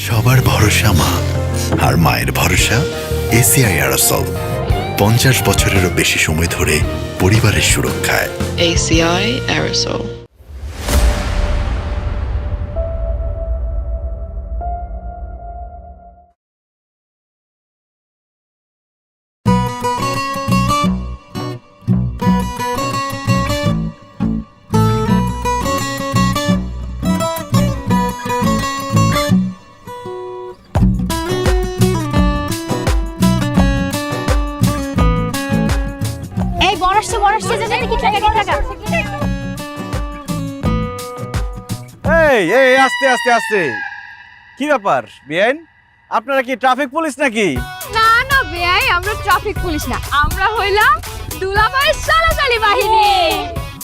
সবার ভরসা মা, আর মায়ের ভরসা এসিআই অ্যারোসল। 50 বছরেরও বেশি সময় ধরে পরিবারের সুরক্ষায়। ACI Aerosol. এই বড়াসছে যে কি টাকা এই আস্তে আস্তে আস্তে, কি ব্যাপার বিয়াইন? আপনারা কি ট্রাফিক পুলিশ নাকি? না না বেয়াই, আমরা ট্রাফিক পুলিশ না, আমরা হইলাম দুলাভাইয়ের সালাসালি বাহিনী।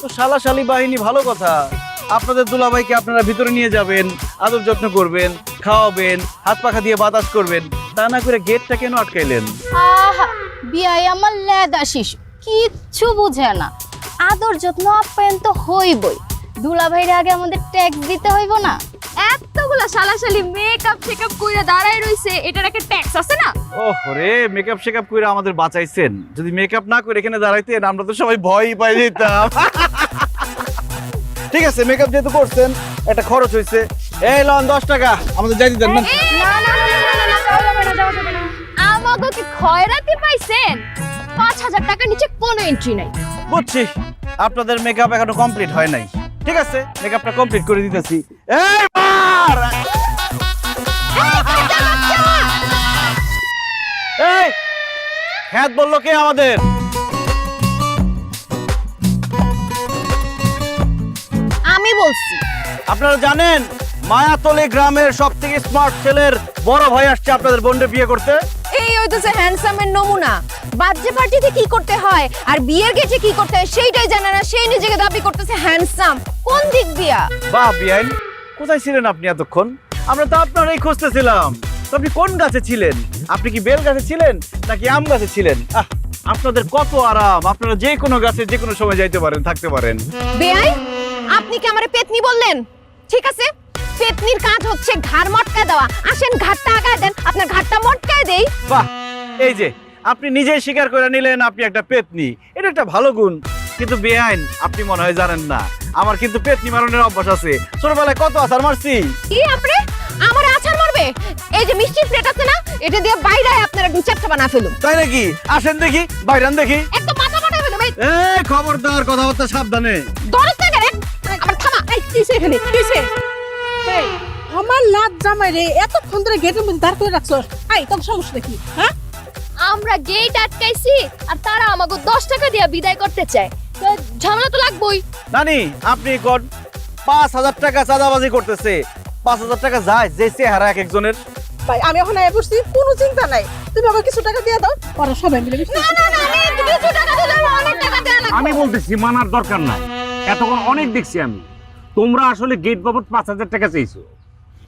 তো সালাশালি বাহিনী, ভালো কথা। আপনাদের দুলাভাইকে আপনারা ভিতরে নিয়ে যাবেন, আদর যত্ন করবেন, খাওয়াবেন, হাত পাখা দিয়ে বাতাস করবেন, তা না করে গেটটা কেন আটকাইলেন? আহা বিয়াই আমার লেদা শিশু, কিচ্ছু বুঝে না। আদর যত্ন আপ্যায়ন তো হইবই, দুলাভাইয়ের আগে আমাদের ট্যাক্স দিতে হইব না? এতগুলা সালাসালি মেকআপ শেকআপ কইরা দাঁড়ায় রইছে, এটার একটা ট্যাক্স আছে না? ওরে মেকআপ শেকআপ করে আমাদের বাঁচাইছেন। যদি মেকআপ না করে এখানে দাঁড়াইতেন আমরা তো সবাই ভয়ই পাই যেতাম। ঠিক আছে, মেকআপ যেহেতু করছেন একটা খরচ হয়েছে। এই লন 10 টাকা আমাদের যাই দিতেন না। না না না না না, যাওয়া যাবে না, যাওয়া যাবে না। আমাগো কি খয়রাতি পাইছেন? 5000 টাকা নিচে কোনো এন্ট্রি নাই। বুঝছি, আপনাদের মেকআপ এখনো কমপ্লিট হয় নাই। ঠিক আছে, মেকআপটা কমপ্লিট করে দিতেছি। এই মার! এই খ্যাত বললো কে আমাদের? আমি বলছি। আপনারা জানেন মায়াতলী গ্রামের সবথেকে স্মার্ট ছেলের বড় ভাই আসছে আপনাদের বোনকে বিয়ে করতে। এই হইতেছে হ্যান্ডসামের নমুনা। বার্থডে পার্টিতে কি করতে হয় আর বিয়ের গেটে কি করতে হয় সেইটাই জানে না, সেই নিজেকে দাবি করতেছে হ্যান্ডসাম। কোন দিক দিয়া? বাহ বিয়াইন, কোথায় ছিলেন আপনি এতক্ষণ? আমরা তো আপনারই খুঁজতেছিলাম। তো আপনি কোন গাছে ছিলেন? আপনি কি বেল গাছে ছিলেন নাকি আম গাছে ছিলেন? আপনাদের কত আরাম, আপনারা যে কোনো গাছে যে কোনো সময় যাইতে পারেন, থাকতে পারেন। বেআই, আপনি কি আমারে পেতনি বললেন? ঠিক আছে, পেতনির কাজ হচ্ছে ঘাড় মটকা দেওয়া। আসেন ঘাড়টা আগায় দেন, আপনার ঘাড়টা মটকায় দেই। বাহ, এই যে আপনি নিজেই স্বীকার করে নিলেন আপনি একটা পেতনি, এটা একটা ভালো গুণ। কিন্তু বেআইন, আপনি মনে হয় জানেন না আমার কিন্তু পেতনি মারনের অভ্যাস আছে। ছোটবেলায় কত আছাড় মারছি। কি আপনি আমারে আছাড় মারবে? এই যে মিষ্টির প্লেট আছে না, এটা দিয়ে বাইরে আপনারা দু চারটা বানা ফেলুন। তাই নাকি? আসেন দেখি, বাইরান দেখি। একদম মাথা বানা ফেলুন ভাই। এই খবরদার, কথাবার্তা সাবধানে। দরদ না রে, আমার থামা। এই কিসে এখানে কিসে? এই আমার লাট জামাই রে এতক্ষণ ধরে গেটের মধ্যে দাঁড় করে রাখছস। আই তোর সমস্যা দেখি। হ্যাঁ, আমরা গেট আটকাইছি আর তারা আমাকে 10 টাকা দিয়া বিদায় করতে চায়, তো ঝামেলা তো লাগবেই। নানি, আপনি কোন 5000 টাকা চাঁদাবাজি করতেছে? 5000 টাকা যায় যে চেহারা এক একজনের। ভাই আমি এখন আয় পড়ছি, কোনো চিন্তা নাই। তুমি আমাকে কিছু টাকা দিয়ে দাও, ওরা সবাই মিলে না না না, আমি কিছু টাকা দিলে অনেক টাকা দেয়া লাগবে। আমি বলতেছি মানার দরকার নাই। এতক্ষণ অনেক দেখছি আমি, তোমরা আসলে গেট বাবদ 5000 টাকা চাইছো,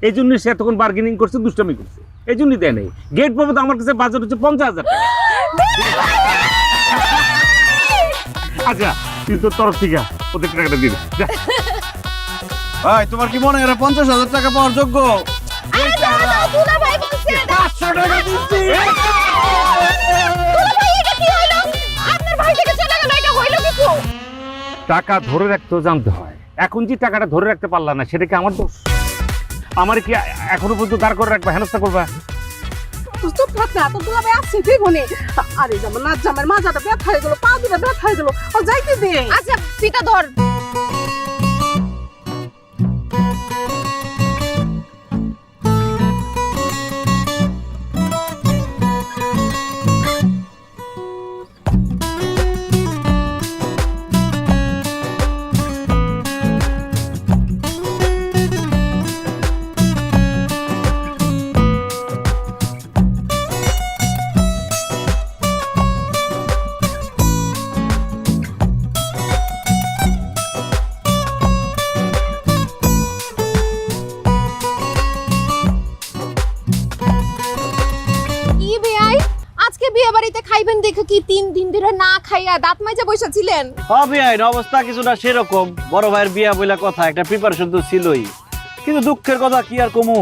এই জন্য সে এতক্ষণ বার্গেনিং করছে, দুষ্টামি করছে, এই জন্যই দেয় নাই। গেট বাবদ আমার কাছে বাজেট হচ্ছে 50000 টাকা। আচ্ছা তুই তোর তরফ থেকে ওদের টাকাটা দিবি। ভাই তোমার কি মনে হয় এরা 50000 টাকা পাওয়ার যোগ্য? আরে দাও দাও, দুলা ভাই বলছে 500 টাকা দিচ্ছি। দুলা ভাই, এটা কি হইলো? আপনার ভাই থেকে চলে গেল, এটা হইলো কিছু? টাকা ধরে রাখতেও জানতে হয়। এখন যে টাকাটা ধরে রাখতে পারলা না, সেটা কি আমার দোষ? আমার কি এখনো পর্যন্ত দাঁড় করে রাখবা, হেনস্থা করবা? চুপ থাক না, তোর দুলা ভাই আসছে জীবনে। আরে জামা লাট জামার মাজাটা ব্যথা হয়ে গেল, পা দুটো ব্যথা হয়ে গেল, ও যাইতে দে। আচ্ছা পিতা ধর। বিয়ে বাড়িতে খাইবেন দেখে কি 3 দিন ধরে না খাইয়া দাঁত মাইজা বসে ছিলেন? হবে আইন অবস্থা কিছুটা সেরকম। বড় ভাইয়ের বিয়া বইলা কথা, একটা প্রিপারেশন তো ছিলই, কিন্তু দুঃখের কথা কি আর কমু,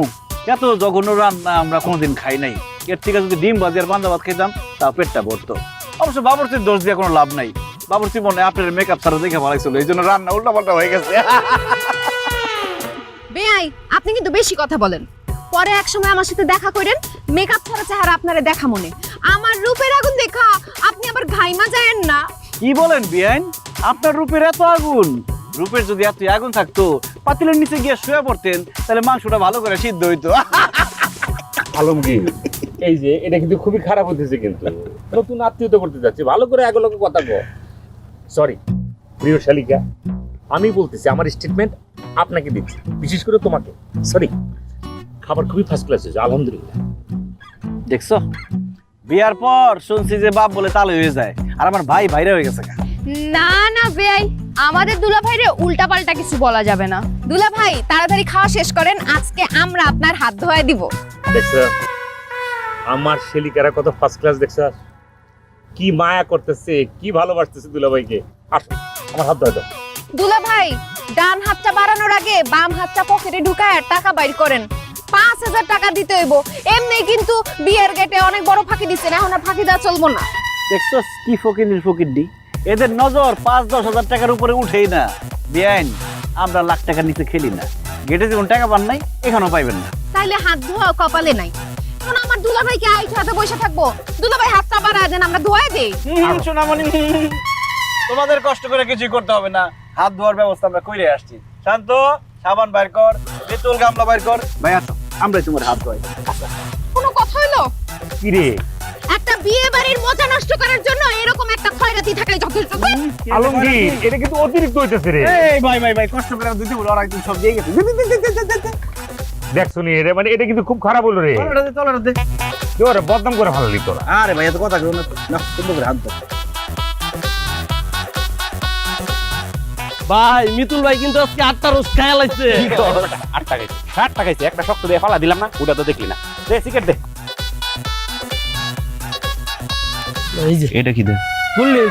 এত জঘন্য রান্না আমরা কোনোদিন খাই নাই। এর থেকে যদি ডিম ভাজি আর পান্তা ভাত খেতাম তা পেটটা ভরতো। অবশ্য বাবুর্চির দোষ দিয়ে কোনো লাভ নাই। বাবুর্চি মনে আপনার মেকআপ ছাড়া দেখে ভালো লাগছিল, এই জন্য রান্না উল্টা পাল্টা হয়ে গেছে। বেআই আপনি কিন্তু বেশি কথা বলেন। পরে এক সময় আমার সাথে দেখা করেন, মেকআপ ছাড়া চেহারা আপনারে দেখা মনে। আমার রূপের আগুন দেখা আপনি আবার ঘাইমা যায়েন না। কি বলেন বিয়াইন, আপনার রূপের এত আগুন? রূপের যদি এত আগুন থাকতো পাতিলের নিচে গিয়ে শুয়ে পড়তেন, তাহলে মাংসটা ভালো করে সিদ্ধ হইতো। আলমগীর, এই যে এটা কিন্তু খুবই খারাপ হতেছে, কিন্তু নতুন আত্মীয়তা করতে যাচ্ছে, ভালো করে আগে লোকে কথা কো। সরি প্রিয় শালিকা, আমি বলতেছি আমার স্টেটমেন্ট আপনাকে দিচ্ছি, বিশেষ করে তোমাকে। সরি, খাবার খুবই ফার্স্ট ক্লাস হয়েছে, আলহামদুলিল্লাহ। দেখছো, বিয়ার পর শুনছি যে বাপ বলে তালে হয়ে যায়, আর আমার ভাই ভাইরা হয়ে গেছে। না না বেআই, আমাদের দুলা ভাইরে উল্টা পাল্টা কিছু বলা যাবে না। দুলা ভাই তাড়াতাড়ি খাওয়া শেষ করেন, আজকে আমরা আপনার হাত ধোয়া দিব। দেখছো আমার শালিকারা কত ফার্স্ট ক্লাস, দেখছো কি মায়া করতেছে, কি ভালোবাসতেছে দুলাভাইকে। আসো আমার হাত ধরে দাও। দুলা ভাই ডান হাতটা বাড়ানোর আগে বাম হাতটা পকেটে ঢুকায় টাকা বাইর করেন। 5,000 টাকা দিতে হইব। এমনি কিন্তু বিয়ের গেটে অনেক বড় ফাঁকি দিচ্ছেন, এখন আর ফাঁকি দেওয়া চলবো না। দেখছো কি ফকির ফকিরডি, এদের নজর 5-10 হাজার টাকার উপরে উঠেই না। বিয়াইন, আমরা লাখ টাকার নিচে খেলি না। গেটে যেমন টাকা পান নাই, এখানেও পাইবেন না। তাইলে হাত ধোয়া কপালে নাই। এখন আমার দুলা ভাইকে আইট হাতে বসে থাকবো? দুলা ভাই হাতটা বাড়ায় দেন, আমরা ধোয়া দেই। সোনামণি, তোমাদের কষ্ট করে কিছুই করতে হবে না, হাত ধোয়ার ব্যবস্থা আমরা করে আসছি। শান্ত, সাবান বাইর কর, তেঁতুল গামলা বাইর কর। ভাই আসো, আমরাই তোমার হাত ধোয়াই। কোনো কথা হলো? কি রে একটা বিয়ে বাড়ির মজা নষ্ট করার জন্য এরকম একটা খয়রাতি থাকাই যথেষ্ট। আলমগীর, এটা কিন্তু অতিরিক্ত হইতেছে রে। এই ভাই ভাই ভাই, কষ্ট করে দিতে বলো, ওরা একদম সব দিয়ে গেছে। দেখছো নি রে, মানে এটা কিন্তু খুব খারাপ হলো রে। তোরা বদনাম করে ভালো লিখতো না। আরে ভাই, এত কথা কেউ না, না সুন্দর করে হাত ধো। ভাই মিতুল ভাই কিন্তু আজকে 8টা রোজ খায়া লাগছে। 8 টাকা 60 টাকা একটা শক্ত দিয়ে ফালা দিলাম না, ওটা তো দেখলি না। দে সিগারেট দে। এই যে এটা কি দে? বললি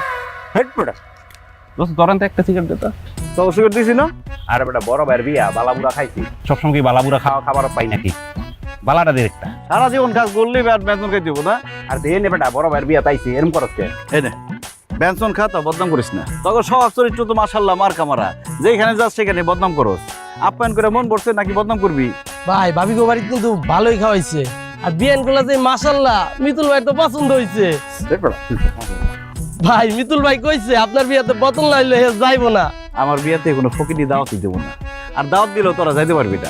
হেড প্রোডাক্ট দোস্ত ধরেন তো একটা সিগারেট দে তো। তো সুগার দিছি না? আরে বেটা বড় ভাইয়ের বিয়া, বালাবুড়া খাইছি। সবসময় কি বালাবুড়া খাওয়া খাবার পাই নাকি? বালাটা দে একটা। সারা জীবন কাজ করলেই বেতন খাই দিব না। আর দে নে বেটা, বড় ভাইয়ের বিয়া তাইছি, এরকম করছ কে? এই নে, বেনসন খা, তা বদনাম করিস না। তখন সব চরিত্র তো মাশাআল্লাহ মার কামারা, যেখানে যাস সেখানে বদনাম করস। আপ্যায়ন করে মন পড়ছে নাকি বদনাম করবি? ভাই ভাবি গো বাড়ি কিন্তু ভালোই খাওয়াইছে। আর বিয়ান গুলা যে মাশাআল্লাহ, মিতুল ভাই তো পছন্দ হইছে। ভাই মিতুল ভাই কইছে আপনার বিয়াতে বোতল না হইলে যাইবো না। আমার বিয়েতে কোনো ফকিনি দাওয়াতই দেবো না, আর দাওয়াত দিলেও তোরা যাইতে পারবি না।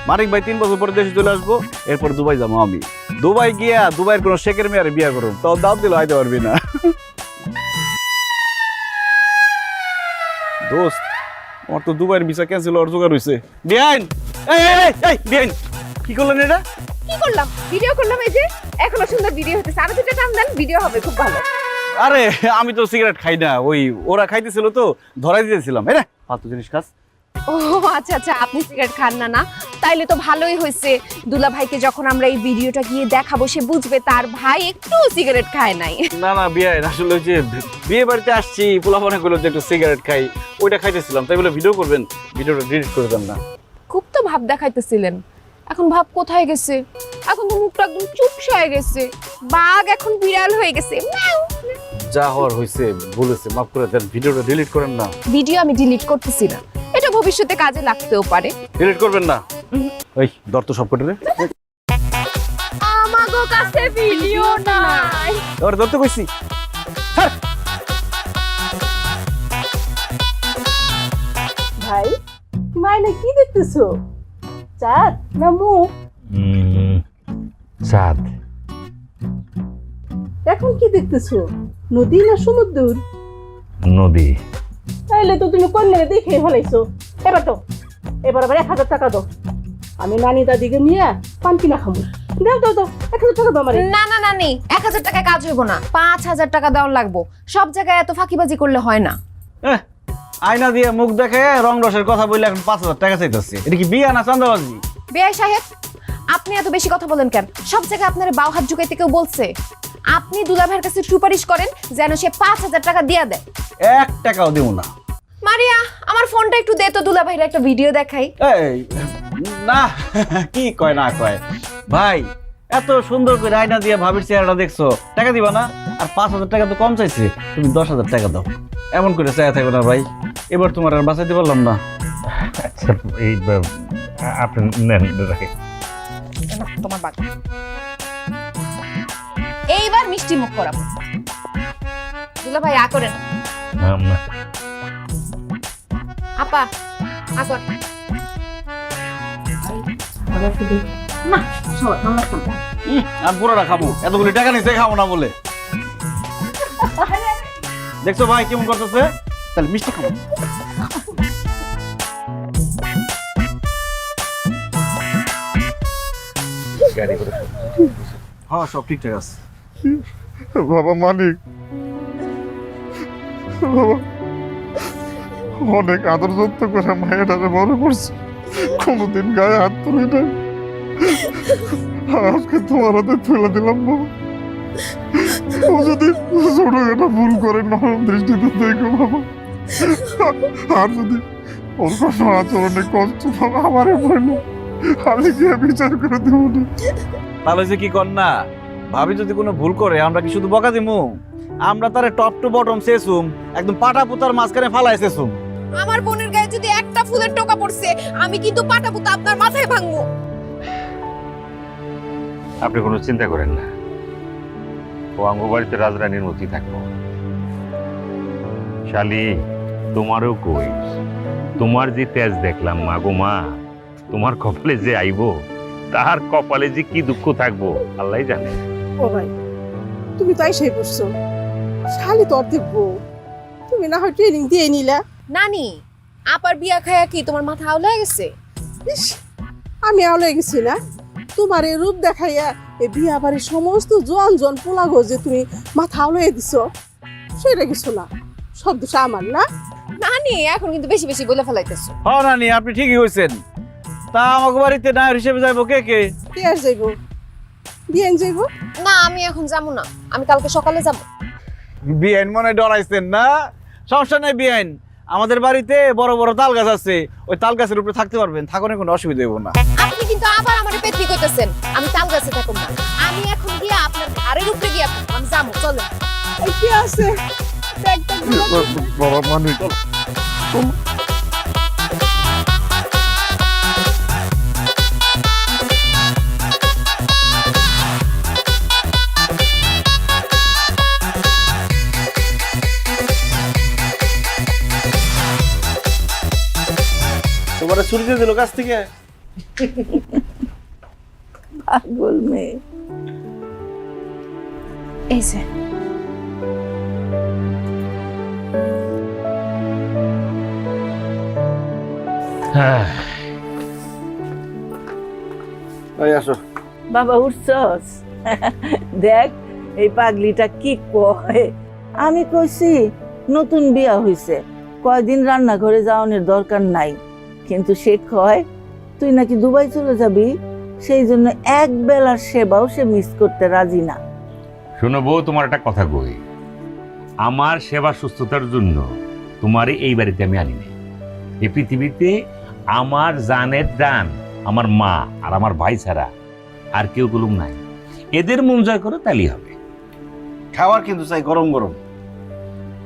মানিক ভাই 3 বছর পরে দেশে চলে আসবো, এরপর দুবাই যাবো আমি। দুবাই গিয়া দুবাইয়ের কোনো শেখের মেয়ারে বিয়া করুন, তো দাওয়াত দিলেও আইতে পারবি না। দোস্ত, আমার তো দুবাইয়ের ভিসা ক্যান্সেল হওয়ার জোগাড় হয়েছে। বিয়াইন, এই এই এই বিয়াইন, কি করলেন এটা? কি করলাম? ভিডিও করলাম। এই যে এখনো সুন্দর ভিডিও হতেছে, আরো দুটো টান দেন, ভিডিও হবে খুব ভালো। আরে আমি তো সিগারেট খাই না, ওই ওরা খাইতেছিল তো ধরাই দিতেছিলাম। এই রে ফালতু জিনিস খাস। ও আচ্ছা আচ্ছা, আপনি সিগারেট খান না? না তাইলে তো ভালোই হয়েছে। দুলা ভাইকে যখন আমরা এই ভিডিওটা গিয়ে দেখাবো, সে বুঝবে তার ভাই একটু সিগারেট খায় নাই। না না বিয়াইন, আসলে ওই যে বিয়ে বাড়িতে আসছি, পোলা মনে করলো যে একটু সিগারেট খাই, ওইটা খাইতেছিলাম, তাই বলে ভিডিও করবেন, ভিডিওটা ডিলিট করে দেন না। খুব তো ভাব দেখাইতেছিলেন, এখন ভাব কোথায় গেছে? এখন তো মুখটা একদম চুপসে হয়ে গেছে, বাঘ এখন বিড়াল হয়ে গেছে। যা হওয়ার হয়েছে বলেছে, মাফ করে দেন, ভিডিওটা ডিলিট করেন না। ভিডিও আমি ডিলিট করতেছি না, এটা ভবিষ্যতে কাজে লাগতেও পারে। ডিলিট করবেন না? ওই দর তো সব কটে রে, আমাগো কাছে ভিডিও নাই। এবার ধরতে কইছি। ভাই মাইনে কি দেখতেছো? চাঁদ না মুখ? চাঁদ। এখন কি দেখতেছো? নদী না সমুদ্র? নদী। তাইলে তো তুমি কন্যা দেখে ফেলাইছো। এবার আবার 1,000 টাকা দাও, আমি নানি দাদিকে নিয়ে পান কিনা খাবো। দাও দাও দাও, 1,000 টাকা দাও আমারে। না না না নি, 1,000 টাকায় কাজ হইব না, 5,000 টাকা দেওয়ার লাগবো। সব জায়গায় এত ফাঁকিবাজি করলে হয় না। আয়না দিয়ে মুখ দেখে রং রসের কথা বললে এখন 5,000 টাকা চাইতেছে। এটা কি বিয়া না চাঁদাবাজি? বেআই সাহেব, আপনি এত বেশি কথা বলেন কেন? সব জায়গায় আপনার বাউ হাত ঝুঁকাইতে কেউ বলছে? আপনি দুলা ভাইয়ের কাছে সুপারিশ করেন যেন সে 5,000 টাকা দিয়া দেয়। 1 টাকাও দেবো না। মারিয়া, আমার ফোনটা একটু দে তো, দুলা ভাইয়ের একটা ভিডিও দেখাই। এই না কি কয় না কয় ভাই, এত সুন্দর করে আয়না দিয়ে ভাবির চেহারাটা দেখছো, টাকা দিবা না? আর 5,000 টাকা তো কম চাইছে, তুমি 10,000 টাকা দাও। এমন করে চাইয়া থাকো না ভাই, এবার তোমার আর বাঁচাইতে পারলাম না। আচ্ছা এই আপনি নেন রাখে। তোমার বাকি এইবার মিষ্টি মুখ করাবো। দুলা ভাই করেন। আপা কর। আমি পুরোটা খাবো, এতগুলি টাকা নিচে খাবো না বলে। দেখছো ভাই কেমন করতেছে? তাহলে মিষ্টি খাবো। হ্যাঁ সব ঠিকঠাক আছে। বাবা মানিক, বাবা অনেক আদর যত্ন করে মায়েরারে বড় করছে, কোনোদিন গায়ে হাত তুলি না। আজকে তোমার হাতে তুলে দিলাম বাবা। ও যদি ছোটখাটো ভুল করে নরম দৃষ্টিতে দেখো বাবা, আর যদি ওর কোনো আচরণে কষ্ট পাবো আমারে বললো, আমি গিয়ে বিচার করে দেবো না। তাহলে যে কি কর না, ভাবি যদি কোনো ভুল করে আমরা কি শুধু বকা দিমু? আমরা তারে টপ টু বটম শেষুম, একদম পাটা পুতার মাঝখানে ফালাই শেষুম। আমার বোনের গায়ে যদি একটা ফুলের টোকা পড়ছে, আমি কিন্তু পাটা পুতা আপনার মাথায় ভাঙবো। আপনি কোনো চিন্তা করেন না, ও আঙ্গ বাড়িতে রাজরানীর মতোই থাকবো। শালি তোমারও কই, তোমার যে তেজ দেখলাম মা গো মা, তোমার কপালে যে আইবো, তার কপালে যে কি দুঃখ থাকবো আল্লাহই জানে। ও ভাই, তুমি তাই সেই বসছো, শালি তোর দেখবো, তুমি না হয় ট্রেনিং দিয়ে নিলা। নানি, আপার বিয়া খায়া কি তোমার মাথা আউলে গেছে? ইস, আমি আওলে গেছি না? তোমার এই রূপ দেখাইয়া এই বিয়া বাড়ির সমস্ত জন জন পোলাগো যে তুমি মাথা আওলে দিছো, সেটা কিছু না, সব দোষ আমার না। নানি এখন কিন্তু বেশি বেশি বলে ফেলাইতেছো। হ্যাঁ নানি, আপনি ঠিকই হয়েছেন। তা আমাকে বাড়িতে নায়র হিসেবে যাইবো কে কে? কে আর যাইব? বিয়ান যাইব? না আমি এখন যাবো না, আমি কালকে সকালে যাব। বিআইন মনে ডরাইছেন না? সমস্যা নাই বিআইন, আমাদের বাড়িতে বড় বড় তাল গাছ আছে, ওই তাল গাছের উপরে থাকতে পারবেন, থাকুন কোনো অসুবিধা হইব না। আপনি কিন্তু আবার আমার পেটনি কইতেছেন, আমি তাল গাছে থাকুম না। আমি এখন গিয়া আপনার ঘাড়ের উপরে গিয়া আমি যাবো, চলেন। এই কে আছে? ব্যাগটা গুলো বাবা মানিক, তোমার ছুটি দিয়ে দিল কাছ থেকে। পাগল মেয়ে। এই যে এই আসো। বাবা উঠছস? দেখ এই পাগলিটা কি কয়। আমি কইছি নতুন বিয়া হইছে, কয়দিন রান্নাঘরে যাওয়ানোর দরকার নাই, কিন্তু সে কয় তুই নাকি দুবাই চলে যাবি, সেই জন্য এক বেলার সেবাও সে মিস করতে রাজি না। শোনো বউ, তোমার একটা কথা কই, আমার সেবা সুস্থতার জন্য তোমার এই বাড়িতে আমি আনি নাই। এই পৃথিবীতে আমার জানের দান আমার মা আর আমার ভাই ছাড়া আর কেউ গুলুম নাই। এদের মন জয় করো তাহলেই হবে। খাবার কিন্তু চাই গরম গরম।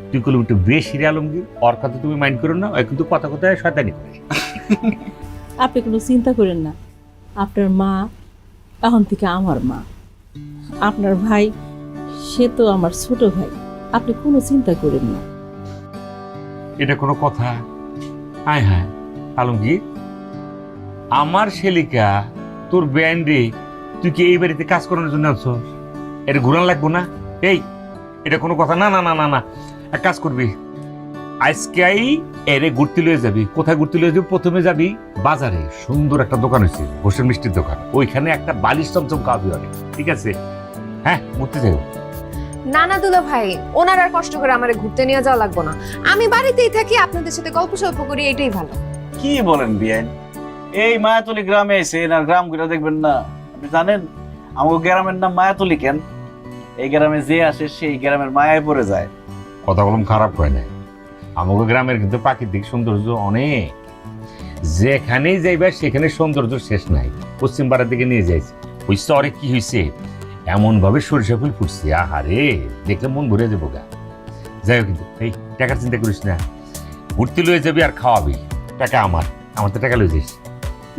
তুই কলম একটু বেশি রে আলমগীর, ওর কথা তুমি মাইন্ড করো না, ওই কিন্তু কথা কথায় শয়তানি করে। আপনি কোনো চিন্তা করেন না, আপনার মা এখন থেকে আমার মা, আপনার ভাই সে তো আমার ছোট ভাই, আপনি কোনো চিন্তা করেন না। এটা কোনো কথা? আয় হ্যাঁ আলমগীর, আমার শেলিকা তোর ব্যান্ডে তুই কি এই বাড়িতে কাজ করানোর জন্য আনছ? এটা ঘুরান লাগবো না? এই এটা কোনো কথা না। না না না না, এক কাজ করবি, আজকেই এরে ঘুরতে লয়ে যাবি। কোথায় ঘুরতে লয়ে যাবি? প্রথমে যাবি বাজারে, সুন্দর একটা দোকান হয়েছে ঘোষের মিষ্টির দোকান, ওইখানে একটা বালিশ চমচম খাওয়াবি অনেক, ঠিক আছে? হ্যাঁ ঘুরতে যাবো। না না দুলা ভাই, ওনার আর কষ্ট করে আমারে ঘুরতে নিয়ে যাওয়া লাগবে না, আমি বাড়িতেই থাকি, আপনাদের সাথে গল্প সল্প করি, এটাই ভালো। কি বলেন বিআইন, এই মায়াতলি গ্রামে এসে না গ্রাম ঘুরে দেখবেন না? আপনি জানেন আমাকে গ্রামের নাম মায়াতলি কেন? এই গ্রামে যে আসে সেই গ্রামের মায়ায় পড়ে যায়। কথা বললাম খারাপ হয় না, আমাকে গ্রামের কিন্তু প্রাকৃতিক সৌন্দর্য অনেক। যেখানেই যাইবা সেখানে সৌন্দর্য শেষ নাই। পশ্চিম পাড়ার দিকে নিয়ে যাইছে, ওই চরে কি হয়েছে, এমন ভাবে সরিষা ফুল ফুটছে, আহারে দেখলে মন ভরে যাবো গা। যাই হোক, কিন্তু এই টাকার চিন্তা করিস না, ঘুরতে লয়ে যাবি আর খাওয়াবি, টাকা আমার তো টাকা লয়ে যাইস।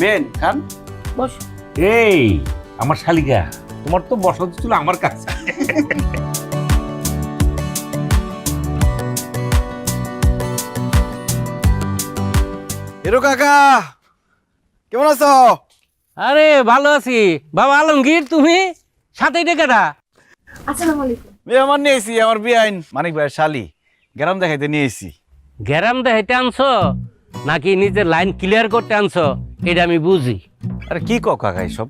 বেন খান, বস। এই আমার শালিকা, তোমার তো বসত ছিল আমার কাছে। হিরো কাকা কেমন আছো? আরে ভালো আছি বাবা। আলমগীর, তুমি সাথে ডেকেটা? মেহমান নিয়ে এসি, আমার বিয়াইন মানিক ভাইয়ের শালি, গ্রাম দেখাইতে নিয়ে এসি। গ্যারাম দেখাইতে আনছো নাকি নিজের লাইন ক্লিয়ার করতে আনছো, এটা আমি বুঝি। আরে কি কও কাকা এসব?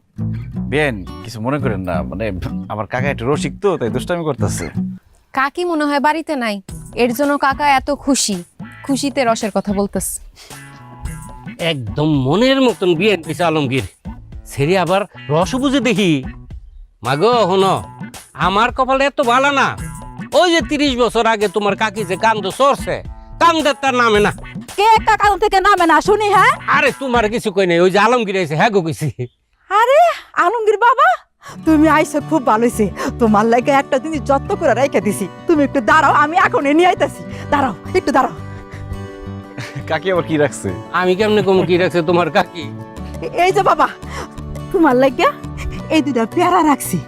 বেন কিছু মনে করেন না, মানে আমার কাকা একটু রসিক তো, তাই দুষ্টামি করতেছে। কাকি মনে হয় বাড়িতে নাই, এর জন্য কাকা এত খুশিতে রসের কথা বলতেছে। একদম মনের মতন বিয়ে দিছে আলমগীর, সেরি আবার রস বুঝে দেখি। মাগো হনো, আমার কপালে এত ভালো না। ওই যে 30 বছর আগে তোমার কাকি যে কান্দ সরছে, কান্দের তার নামে না। কে কাকাল থেকে নামে না শুনি? হ্যাঁ, আরে তোমার কিছু কই নাই, ওই যে আলমগীর আইছে, হ্যাঁ গো কইছি। আরে আলমগীর বাবা, তুমি আইছো খুব ভালো হইছে। তোমার লাগে একটা জিনিস যত্ন করে রেখে দিছি, তুমি একটু দাঁড়াও, আমি এখন নিয়ে আইতাছি। দাঁড়াও, একটু দাঁড়াও। কাকি আবার কি রাখছে? আমি কেমনে কম কি রাখছে তোমার কাকি? এই যে বাবা, তোমার লাগে এই দুটা পেয়ারা রাখছি।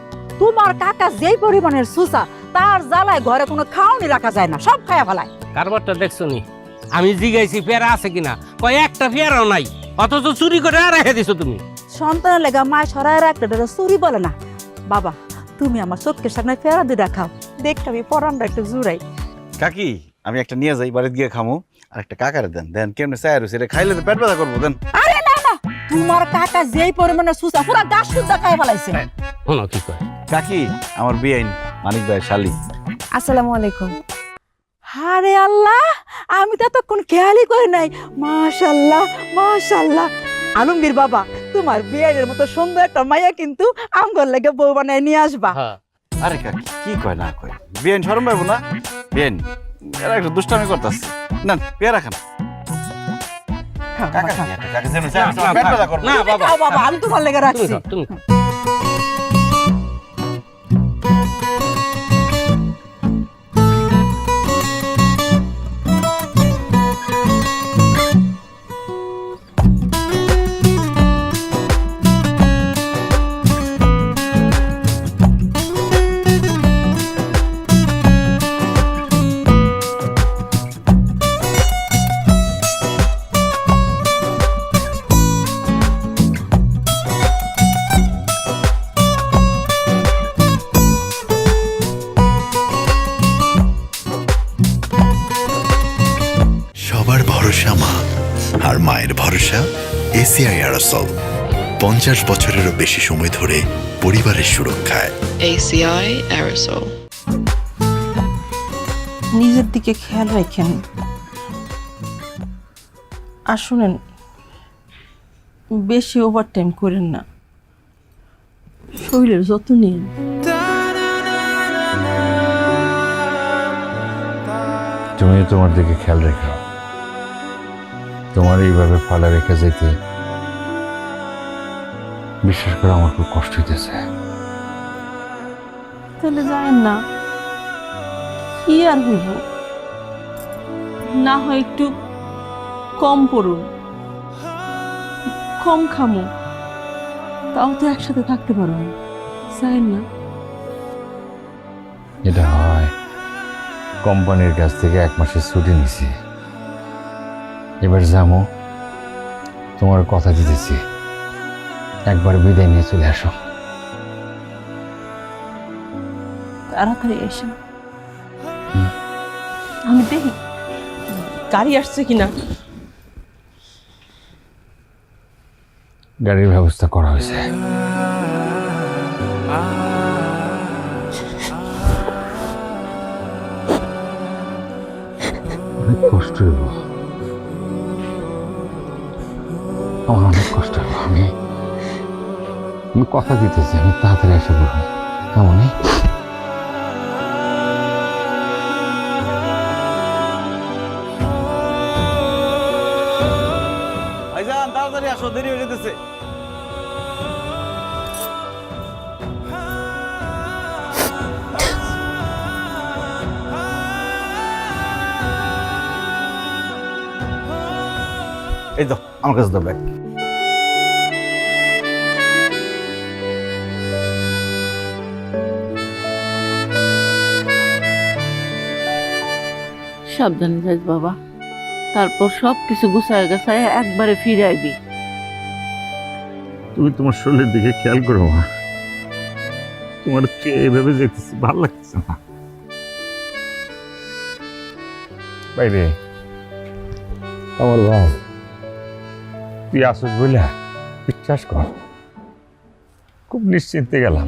তোমার কাকা যেই পরিমাণের সুসা, তার জ্বালায় ঘরে কোনো খাওয়ানি রাখা যায় না, সব খায়া ফেলায়। কারবারটা দেখছো নি? আমি জিগাইছি পেয়ারা আছে কিনা, কয় একটা পেয়ারাও নাই, অথচ চুরি করে রেখে দিছো তুমি। সন্তানের লেগা মায় সরাই রাখতে চুরি বলে না। বাবা, তুমি আমার চোখের সামনে পেয়ারা দিয়ে রাখাও, দেখতে আমি পরানটা একটু জুড়াই। কাকি আমি একটা নিয়ে যাই, বাড়িতে গিয়ে খামো, আর একটা কাকারে দেন। দেন কেমনে চায় রয়েছে, এটা খাইলে তো পেট ব্যথা করবো। দেন। আরে না না, তোমার কাকা যেই পরিমাণের সুসা, পুরা গাছ সুদ্ধা খাই ফেলাইছে। শোনো কি কয়। কাকি আমার বিয়াইন মানিক ভাইয়ের শালি। আসসালামু আলাইকুম। আরে আল্লাহ, আমি তো এতক্ষণ খেয়ালই করি নাই। মাশাল্লাহ মাশাল্লাহ। আলমগীর বাবা, তোমার বিয়ের মতো সুন্দর একটা মাইয়া কিন্তু আমগর লাগে বউ বানায় নিয়ে আসবা। আরে কাকি কি কয় না কয়, বিয়াইন শরম পাইবো না? বিয়াইন এরা একটু দুষ্টামি করতেছে। না পেয়ারা খান। কাকা কাকা যেন চায় রয়েছে, পেট ব্যথা করবো। না বাবা, খাও বাবা, আমি তোমার লেগে তুমি রাখছি। খাও, তুমি খাও। সবার ভরসা মা, আর মায়ের ভরসা এসিআই অ্যারোসল। 50 বছরেরও বেশি সময় ধরে পরিবারের সুরক্ষায়। ACI Aerosol. নিজের দিকে খেয়াল রাখেন। আর শুনেন, বেশি ওভারটাইম করেন না, শরীরের যত্ন নিন। তুমি তোমার দিকে খেয়াল রেখো, তোমার এইভাবে ফালা রেখে যেতে বিশ্বাস করে আমার খুব কষ্ট হইতেছে। তাহলে যায়েন না, কি আর হইব, না হয় একটু কম পড়ুন, কম খামো, তাও তো একসাথে থাকতে পারো। যায়েন না। এটা হয়, কোম্পানির কাছ থেকে 1 মাসের ছুটি নিছি, এবার যাবো। তোমার কথা দিতেছি, একবার বিদায় নিয়ে চলে আসো। তাড়াতাড়ি এসে আমি দেখি গাড়ি আসছে কিনা। গাড়ির ব্যবস্থা করা হয়েছে। অনেক কষ্ট হইব, আমার অনেক কষ্ট হইব। আমি কথা দিতেছি, আমি তাড়াতাড়ি এসে বলবো। এমনই ভাইজান আমার কাছে দাও ব্যাগ। সাবধানে যাইস বাবা, তারপর সব কিছু গুছায় গাছায় একবারে ফিরে আইবি। তুমি তোমার শরীরের দিকে খেয়াল করো মা, তোমার এইভাবে যেতেছি ভালো লাগতেছে না। বাইরে আমার ভাই, তুই আসুস বলে বিশ্বাস কর খুব নিশ্চিন্তে গেলাম।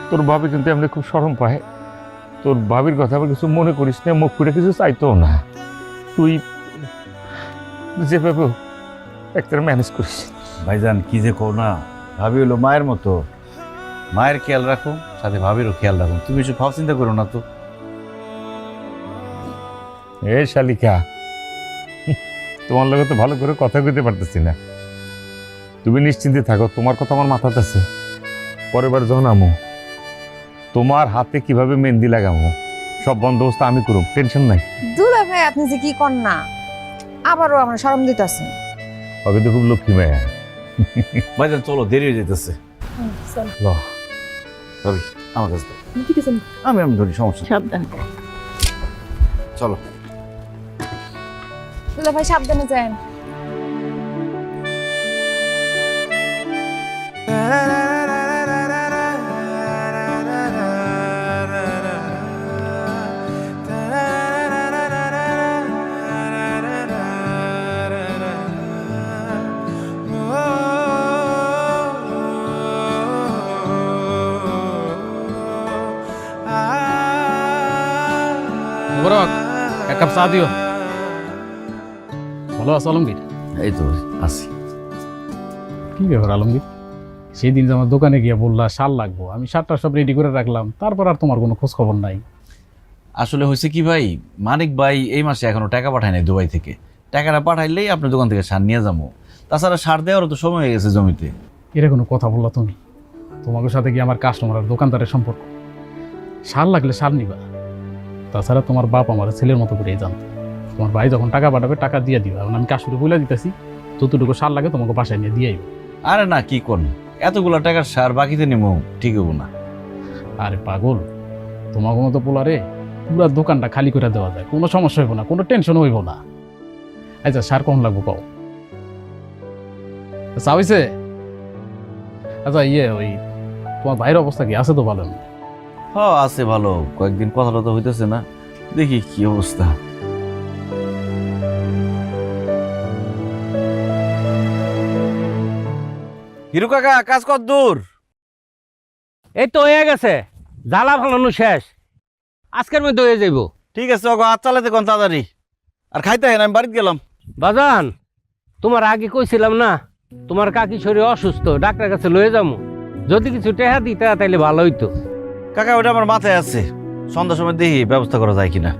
তোর ভাবি কিন্তু এমনি খুব শরম পায়, তোর ভাবির কথা আবার কিছু মনে করিস না, মুখ করে কিছু চাইতো না, তুই যেভাবে একটা ম্যানেজ করিস। ভাইজান কি যে কো না, ভাবি হলো মায়ের মতো, মায়ের খেয়াল রাখো সাথে ভাবিরও খেয়াল রাখো, তুমি কিছু ভাব চিন্তা করো না তো। এ শালিকা, তোমার লগে তো ভালো করে কথা কইতে পারতেছি না, তুমি নিশ্চিন্তে থাকো, তোমার কথা আমার মাথাতে আছে। পরের বার যখন আমো তোমার হাতে কিভাবে মেহেন্দি লাগাবো সব বন্দোবস্ত আমি করব, টেনশন নাই। দুলা ভাই আপনি যে কি কর না, আবারও আমার শরম দিতেছে। ওকে তো খুব লক্ষ্মী মায়া। ভাইজান চলো, দেরি হয়ে যেতেছে। ল ভাবি আমার কাছে দাও। ঠিক আছে, আমি ধরি, সমস্যা নেই। সাবধানে। চলো। দুলা ভাই সাবধানে যান। এক কাপ চা দিও। ভালো আছো আলমগীর? এই তো আসি। কি ব্যাপার আলমগীর, সেই দিন যে আমার দোকানে গিয়ে বললা শাল লাগবো, আমি শালটা সব রেডি করে রাখলাম, তারপর আর তোমার কোনো খোঁজ খবর নাই। আসলে হয়েছে কি ভাই, মানিক ভাই এই মাসে এখনো টাকা পাঠায় নাই দুবাই থেকে, টাকাটা পাঠাইলেই আপনার দোকান থেকে সার নিয়ে যাবো, তাছাড়া সার দেওয়ারও তো সময় হয়ে গেছে জমিতে। এরা কোনো কথা বললা তুমি? তোমাদের সাথে কি আমার কাস্টমার আর দোকানদারের সম্পর্ক? শাল লাগলে শাল নিবা, তাছাড়া তোমার বাপ আমার ছেলের মতো করেই জানতো। তোমার ভাই যখন টাকা পাঠাবে টাকা দিয়ে দিবা, এখন আমি কাশুরে বলে দিতেছি যতটুকু শাল লাগে তোমাকে বাসায় নিয়ে দিয়ে আইব। আরে না, কি কোন এতগুলা টাকার সার বাকিতে নিমো, ঠিক হবো না। আরে পাগল, তোমাকে মতো পোলারে পুরা দোকানটা খালি করে দেওয়া যায়, কোনো সমস্যা হইব না, কোনো টেনশন হইব না। আচ্ছা সার কখন লাগবো কও? আচ্ছা হইছে। আচ্ছা ওই তোমার ভাইয়ের অবস্থা কি আছে? তো ভালো হ্যাঁ আছে ভালো, কয়েকদিন কথাটা তো হইতেছে না, দেখি কি অবস্থা। হিরু কাকা কাজ কত দূর? এই তো হয়ে গেছে, জ্বালা ফালানো শেষ, আজকের মধ্যে হয়ে যাইব। ঠিক আছে ওগো, হাত চালাতে কোন তাড়াতাড়ি, আর খাইতে হয় না, আমি বাড়িতে গেলাম। বাজান, তোমার আগে কইছিলাম না তোমার কাকি শরীর অসুস্থ, ডাক্তার কাছে লয়ে যাবো, যদি কিছু টেহা দিতে তাইলে ভালো হইতো। কাকা ওটা আমার মাথায় আছে, সন্ধ্যার সময় দেখি ব্যবস্থা করা যায় কিনা,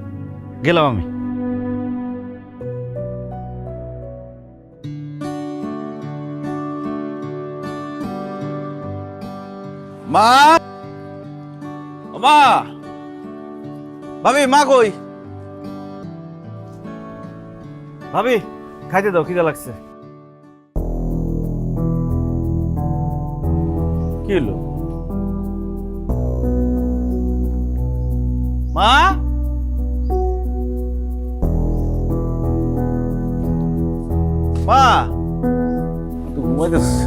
গেলাম আমি। মা, মা, ভাবি মা কই? ভাবি খাইতে দাও, খিদে লাগছে। কি হলো মা? মা তো ঘুমাইতেছে।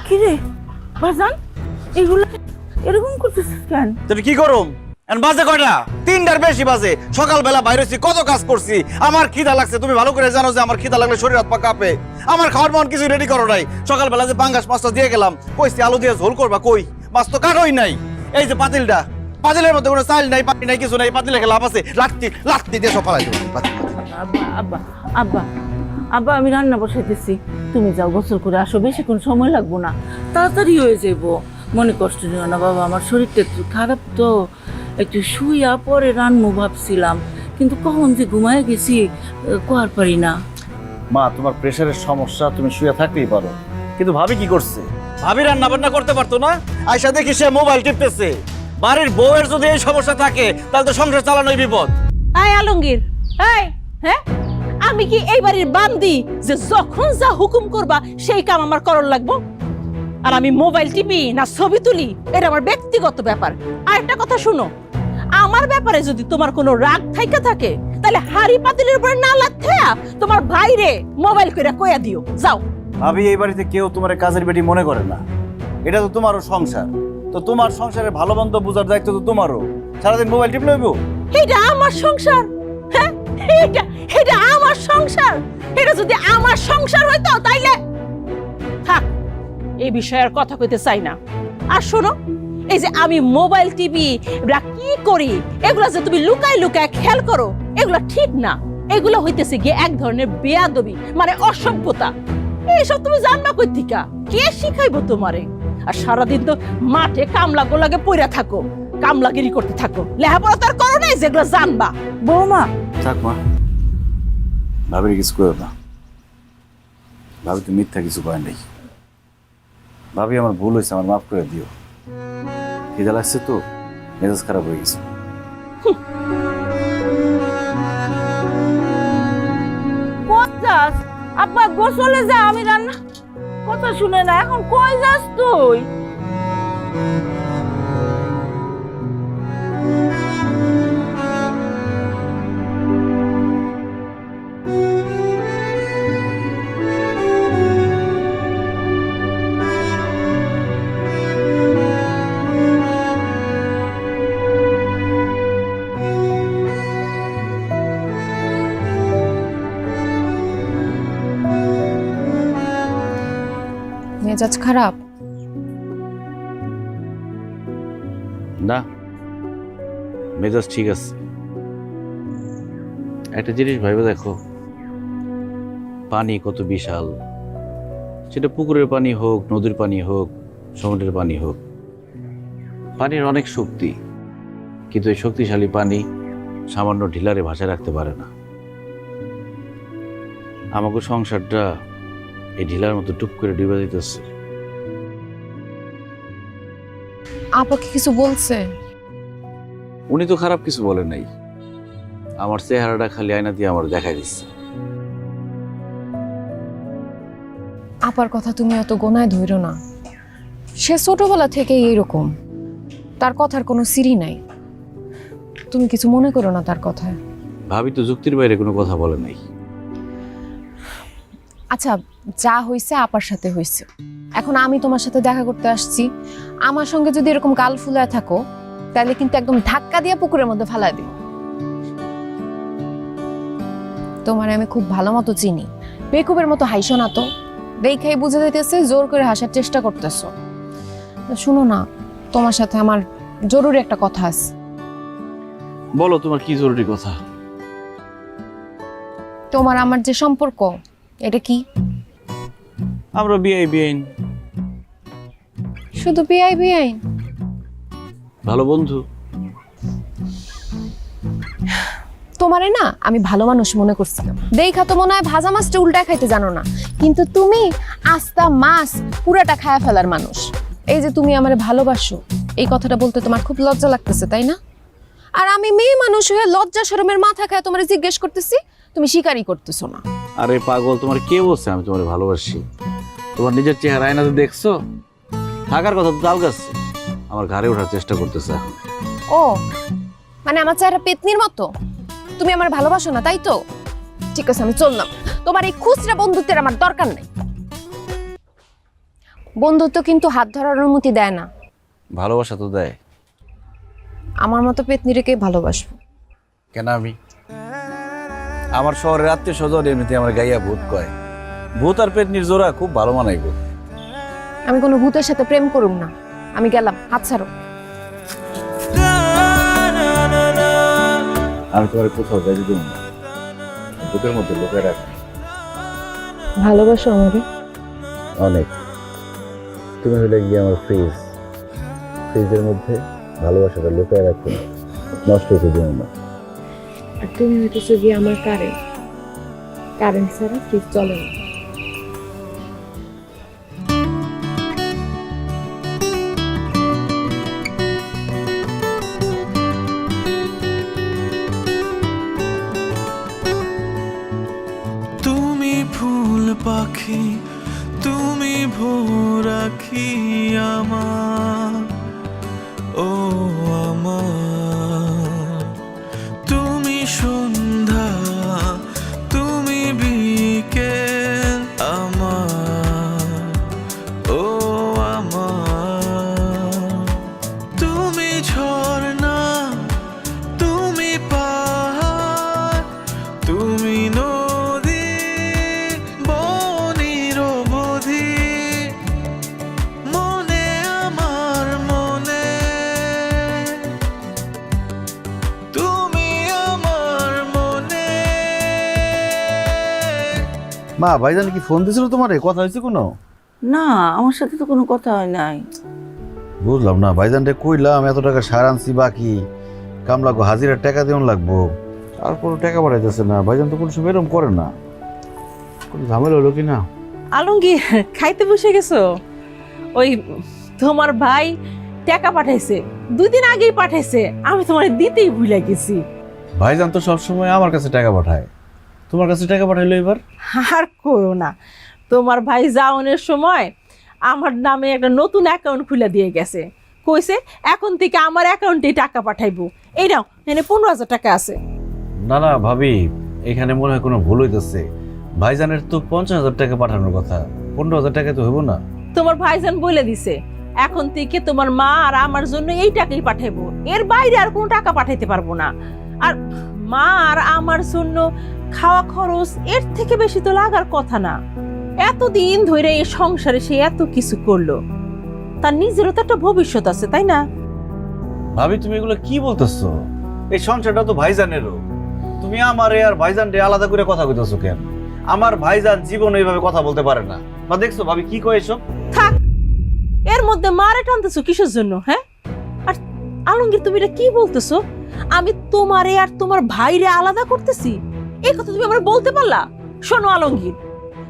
কিরে বাজান, এগুলো এরকম করতেছিস কেন? তুই কি করুম? বাজে কয়টা? 3টার বেশি বাজে। সকালবেলা বাইরেছি, কত কাজ করছি, আমার খিদা লাগছে, তুমি ভালো করে জানো যে আমার খিদা লাগলে শরীর হাত পা কাঁপে। আমার খাওয়ার মন কিছু রেডি করো নাই। সকালবেলা যে পাঙ্গাস মাছটা দিয়ে গেলাম, কইছি আলু দিয়ে ঝোল করবা, কই মাছ তো কাটোই নাই। এই যে পাতিলটা, পাতিলের মধ্যে কোনো চাল নাই, পানি নাই, কিছু নাই, পাতিলে লাভ আছে, লাঠি লাঠি দিয়ে সব ফালাই দেবো। আব্বা আব্বা আব্বা আব্বা আমি রান্না বসাইতেছি, তুমি যাও গোসল করে আসো, বেশিক্ষণ সময় লাগবো না, তাড়াতাড়ি হয়ে যাইব। মনে কষ্ট নিও না বাবা, আমার শরীরটা একটু খারাপ তো, একটু শুইয়া পরে রান্নু ভাবছিলাম, কিন্তু কখন যে ঘুমায় গেছি কোয়ার পারি না। মা তোমার প্রেশারের সমস্যা, তুমি শুয়ে থাকতেই পারো, কিন্তু ভাবি কি করছে? ভাবি রান্না বান্না করতে পারতো না? আয়সা দেখি সে মোবাইল টিপতেছে। বাড়ির বউয়ের যদি এই সমস্যা থাকে তাহলে তো সংসার চালানোই বিপদ। আয় আলমগীর, এই হ্যাঁ, আমি কি এই বাড়ির বান্দি যে যখন যা হুকুম করবা সেই কাম আমার করণ লাগবো? আর আমি মোবাইল টিপি না ছবি তুলি এটা আমার ব্যক্তিগত ব্যাপার। আর একটা কথা শুনো, আমার ব্যাপারে যদি তোমার কোনো রাগ থাইকা থাকে তাহলে হাড়ি পাতিলের উপরে না লাথেয়া তোমার ভাইরে মোবাইল কইরা কইয়া দিও। যাও। ভাবি এই বাড়িতে কেউ তোমার কাজের বেটি মনে করে না, এটা তো তোমারও সংসার, তো তোমার সংসারের ভালো মন্দ বোঝার দায়িত্ব তো তোমারও। সারাদিন মোবাইল টিপ লইব? এটা আমার সংসার, হ্যাঁ এটা আমার সংসার। এটা যদি আমার সংসার হইতো তাইলে থাক, এই বিষয়ে আর কথা কইতে চাই না। আর শোনো, এই যে আমি মোবাইল টিভি কি করি এগুলা যে তুমি লুকায় লুকায় খেয়াল করো, এগুলা ঠিক না। এগুলো হইতেছে গিয়ে এক ধরনের বেয়াদবি, মানে অসভ্যতা। এইসব তুমি জানবা কই থিকা? কে শিখাইবো তোমারে? আর সারাদিন তো মাঠে কামলা গোলাগে পইরা থাকো, কামলাগিরি করতে থাকো, লেখাপড়া তার করো নাই যেগুলো জানবা। বৌমা থাক মা, ভাবির কিছু করো না। ভাবি তো মিথ্যা কিছু কয় নাই। ভাবি আমার ভুল হয়েছে, আমার মাফ করে দিও। খিদা লাগছে তো, মেজাজ খারাপ হয়ে গেছে। যাস আব্বা, গোসলে যা, আমি রান্না কথা শুনে না। এখন কই যাস তুই? মেজাজ খারাপ? না, মেজাজ ঠিক আছে। একটা জিনিস ভাইবে দেখো, পানি কত বিশাল, সেটা পুকুরের পানি হোক, নদীর পানি হোক, সমুদ্রের পানি হোক, পানির অনেক শক্তি, কিন্তু এই শক্তিশালী পানি সামান্য ঢিলারে ভাসা রাখতে পারে না। আমাকে সংসারটা এই ঢিলার মতো টুপ করে ডুবে দিতেছে। আপাকে কিছু বলছে? উনি তো খারাপ কিছু বলে নাই, আমার চেহারাটা খালি আয়না দিয়ে আমার দেখাই দিচ্ছে। আপার কথা তুমি অত গোনায় ধইরো না, সে ছোটবেলা থেকেই এইরকম, তার কথার কোনো সিরি নাই। তুমি কিছু মনে করো না তার কথায়। ভাবি তো যুক্তির বাইরে কোনো কথা বলে নাই। আচ্ছা, যা হইছে আপার সাথে হইছে, এখন আমি তোমার সাথে দেখা করতে আসছি, আমার সঙ্গে যদি এরকম গাল ফুলায় থাকো তাহলে কিন্তু একদম ধাক্কা দিয়ে পুকুরের মধ্যে ফালায় দিব। তোমার আমি খুব ভালো মতো চিনি, বেকুবের মতো হাইসো না তো, দেখাই বুঝে যাইতেছে জোর করে হাসার চেষ্টা করতেছো। শুনো না, তোমার সাথে আমার জরুরি একটা কথা আছে। বলো, তোমার কি জরুরি কথা? তোমার আমার যে সম্পর্ক, এটা কি? আমরা বিআই বিআইন। শুধু বিআই বিআইন? ভালো বন্ধু। তোমারে না আমি ভালো মানুষ মনে করছিলাম, দেখা তো মনে হয় ভাজা মাছটা উল্টা খাইতে জানো না, কিন্তু তুমি আস্তা মাছ পুরাটা খায়া ফেলার মানুষ। এই যে তুমি আমারে ভালোবাসো, এই কথাটা বলতে তোমার খুব লজ্জা লাগতেছে, তাই না? আর আমি মেয়ে মানুষ হয়ে লজ্জা শরমের মাথা খায় তোমারে জিজ্ঞেস করতেছি, তুমি স্বীকারই করতেছো না। আরে পাগল, তোমার কে বলছে আমি তোমার ভালোবাসি? তোমার নিজের চেহারা আয়নাতে দেখছো? থাকার কথা তো তাল গাছে, আমার ঘাড়ে ওঠার চেষ্টা করতেছে এখন। ও মানে আমার চেহারা পেতনির মতো, তুমি আমার ভালোবাসো না, তাই তো? ঠিক আছে, আমি চললাম। তোমার এই খুচরা বন্ধুত্বের আমার দরকার নাই। বন্ধুত্ব কিন্তু হাত ধরার অনুমতি দেয় না। ভালোবাসা তো দেয়। আমার মতো পেতনি রেখে ভালোবাসবো কেন? আমি আমার শহরের আত্মীয় স্বজন এমনিতে আমার গাইয়া ভূত কয়। ভূত আর পেতনির জোড়া খুব ভালো মানাইব। আমি কোনো ভূতের সাথে প্রেম করুম না। আমি গেলাম, হাত ছাড়ো। আমি তোমার কোথাও যাইতে দেব না, বুকের মধ্যে লোকের রাখি। ভালোবাসো আমারে? অনেক। তুমি হলে গিয়ে আমার ফ্রিজের মধ্যে ভালোবাসাটা লুকিয়ে রাখো, নষ্ট হতে দিও না। আর তুমি হইতেছো গিয়ে আমার কারেন্ট ছাড়া ফ্রিজ চলে না। তুমি ফুল পাখি, তুমি ভোর আখি আমার, ও আমার। তুমি সন্ধ্যা, তুমি বিকেল আমার, ও আমার। তুমি ঝর্ণা, তুমি পাহাড়, তুমি নদী বনির বধি, মনে আমার মনে, তুমি আমার মনে। মা, ভাইজান কি ফোন দিছিল তোমারে? কথা হয়েছে কোনো? না, আমার সাথে তো কোনো কথা হয় নাই। বুঝলাম না, ভাইজানরে কইলাম এত টাকা সার আনছি বাকি, কামলাগো হাজিরার টাকা দেওয়ান লাগবো, তারপর টাকা বাড়াইতেছে না। ভাইজান তো কোনো সময় এরকম করে না, কোনো ঝামেলা হলো কি না? আলমগীর, খাইতে বসে গেছো? ওই তোমার ভাই টাকা পাঠাইছে, 2 দিন আগেই পাঠাইছে, আমি তোমার দিতেই ভুলে গেছি। ভাইজান তো সবসময় আমার কাছে টাকা পাঠায়, তোমার কাছে টাকা পাঠাইলো এবার? আর কইও না, তোমার ভাই যাওনের সময় আমার নামে একটা নতুন অ্যাকাউন্ট খুলে দিয়ে গেছে, কইছে এখন থেকে আমার অ্যাকাউন্টে টাকা পাঠাইবো। এই নাও, এখানে 15,000 টাকা আছে। না না ভাবি, এখানে মনে হয় কোনো ভুল হইতেছে। ভাইজানের তো 50,000 টাকা পাঠানোর কথা, 15,000 টাকা তো হইব না? তোমার ভাইজান বলে দিছে এখন থেকে তোমার মা আর আমার জন্য এই টাকাই পাঠাইবো, এর বাইরে আর কোনো টাকা পাঠাইতে পারবো না। আর মা আর আমার জন্য খাওয়া খরচ এর থেকে বেশি তো লাগার কথা না। এতদিন ধরে এই সংসারে সে এত কিছু করলো, তার নিজেরও তো একটা ভবিষ্যৎ আছে, তাই না? ভাবি তুমি এগুলো কি বলতেছো? এই সংসারটা তো ভাইজানেরও, তুমি আমারে আর ভাইজানরে আলাদা করে কথা কইতেছো কেন? আমার ভাইজান জীবনে এইভাবে কথা বলতে পারে না। বা দেখছো ভাবি কি কয় এসব? থাক, এর মধ্যে মারে টানতেছো কিসের জন্য? হ্যাঁ, আর আলমগীর তুমি এটা কি বলতেছো? আমি তোমারে আর তোমার ভাইরে আলাদা করতেছি, এই কথা তুমি আমার বলতে পারলা? শোনো আলমগীর,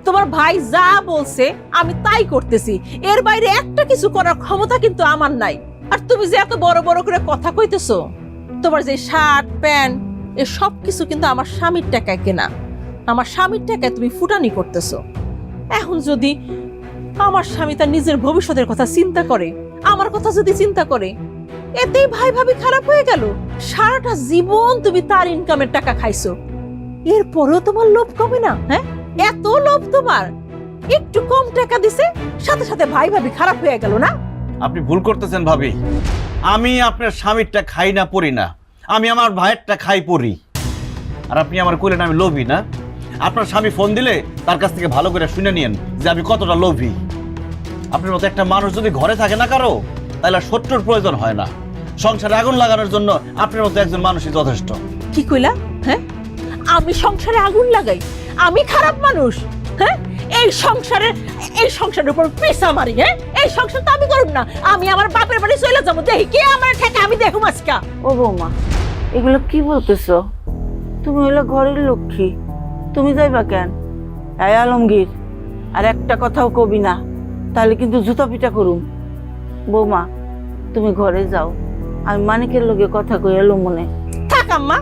তোমার ভাই যা বলছে আমি তাই করতেছি, এর বাইরে একটা কিছু করার ক্ষমতা কিন্তু আমার নাই। আর তুমি যে এত বড় বড় করে কথা কইতেছো, তোমার যে শার্ট প্যান্ট এ সব কিছু কিন্তু আমার স্বামীর টাকায় কেনা, আমার স্বামীর টাকায় তুমি ফুটানি করতেছো। এখন যদি আমার স্বামী তার নিজের ভবিষ্যতের কথা চিন্তা করে, আমার কথা যদি চিন্তা করে, এতেই ভাই ভাবি খারাপ হয়ে গেল। সারাটা জীবন তুমি তার ইনকামের টাকা খাইছো, এরপরেও তোমার লোভ কমে না? হ্যাঁ, এত লোভ তোমার, একটু কম টাকা দিছে সাথে সাথে ভাই ভাবি খারাপ হয়ে গেল না? আপনি ভুল করতেছেন ভাবি, আমি আপনার স্বামীরটা খাই না পড়ি না, আমি আমার ভাইয়েরটা খাই পড়ি। আর আপনি আমার কইলেন আমি লোভী না? আপনার স্বামী ফোন দিলে তার কাছ থেকে ভালো করে শুনে নিয়েন যে আমি কতটা লোভী। আপনার মতো একটা মানুষ যদি ঘরে থাকে না কারো, তাহলে আর শত্রুর প্রয়োজন হয় না। সংসারে আগুন লাগানোর জন্য আপনার মতো একজন মানুষই যথেষ্ট। কি কইলা? হ্যাঁ, আমি সংসারে আগুন লাগাই? আমি খারাপ মানুষ? হ্যাঁ, এই সংসারের উপর পেশা মারি? হ্যাঁ, এই সংসার তো আমি করব না, আমি আমার বাপের বাড়ি চলে যাবো, দেখি কে আমার ঠেকে আমি দেখুম আজকা। ও বৌমা, এগুলো কি বলতেছো? তুমি হইলো ঘরের লক্ষ্মী, তুমি যাইবা কেন? এই আলমগীর, আর একটা কথাও কবি না, তাহলে কিন্তু জুতা পিটা করুম। বৌমা, তুমি ঘরে যাও, আমি মানিকের লগে কথা কই এলো মনে। থাক আম্মা,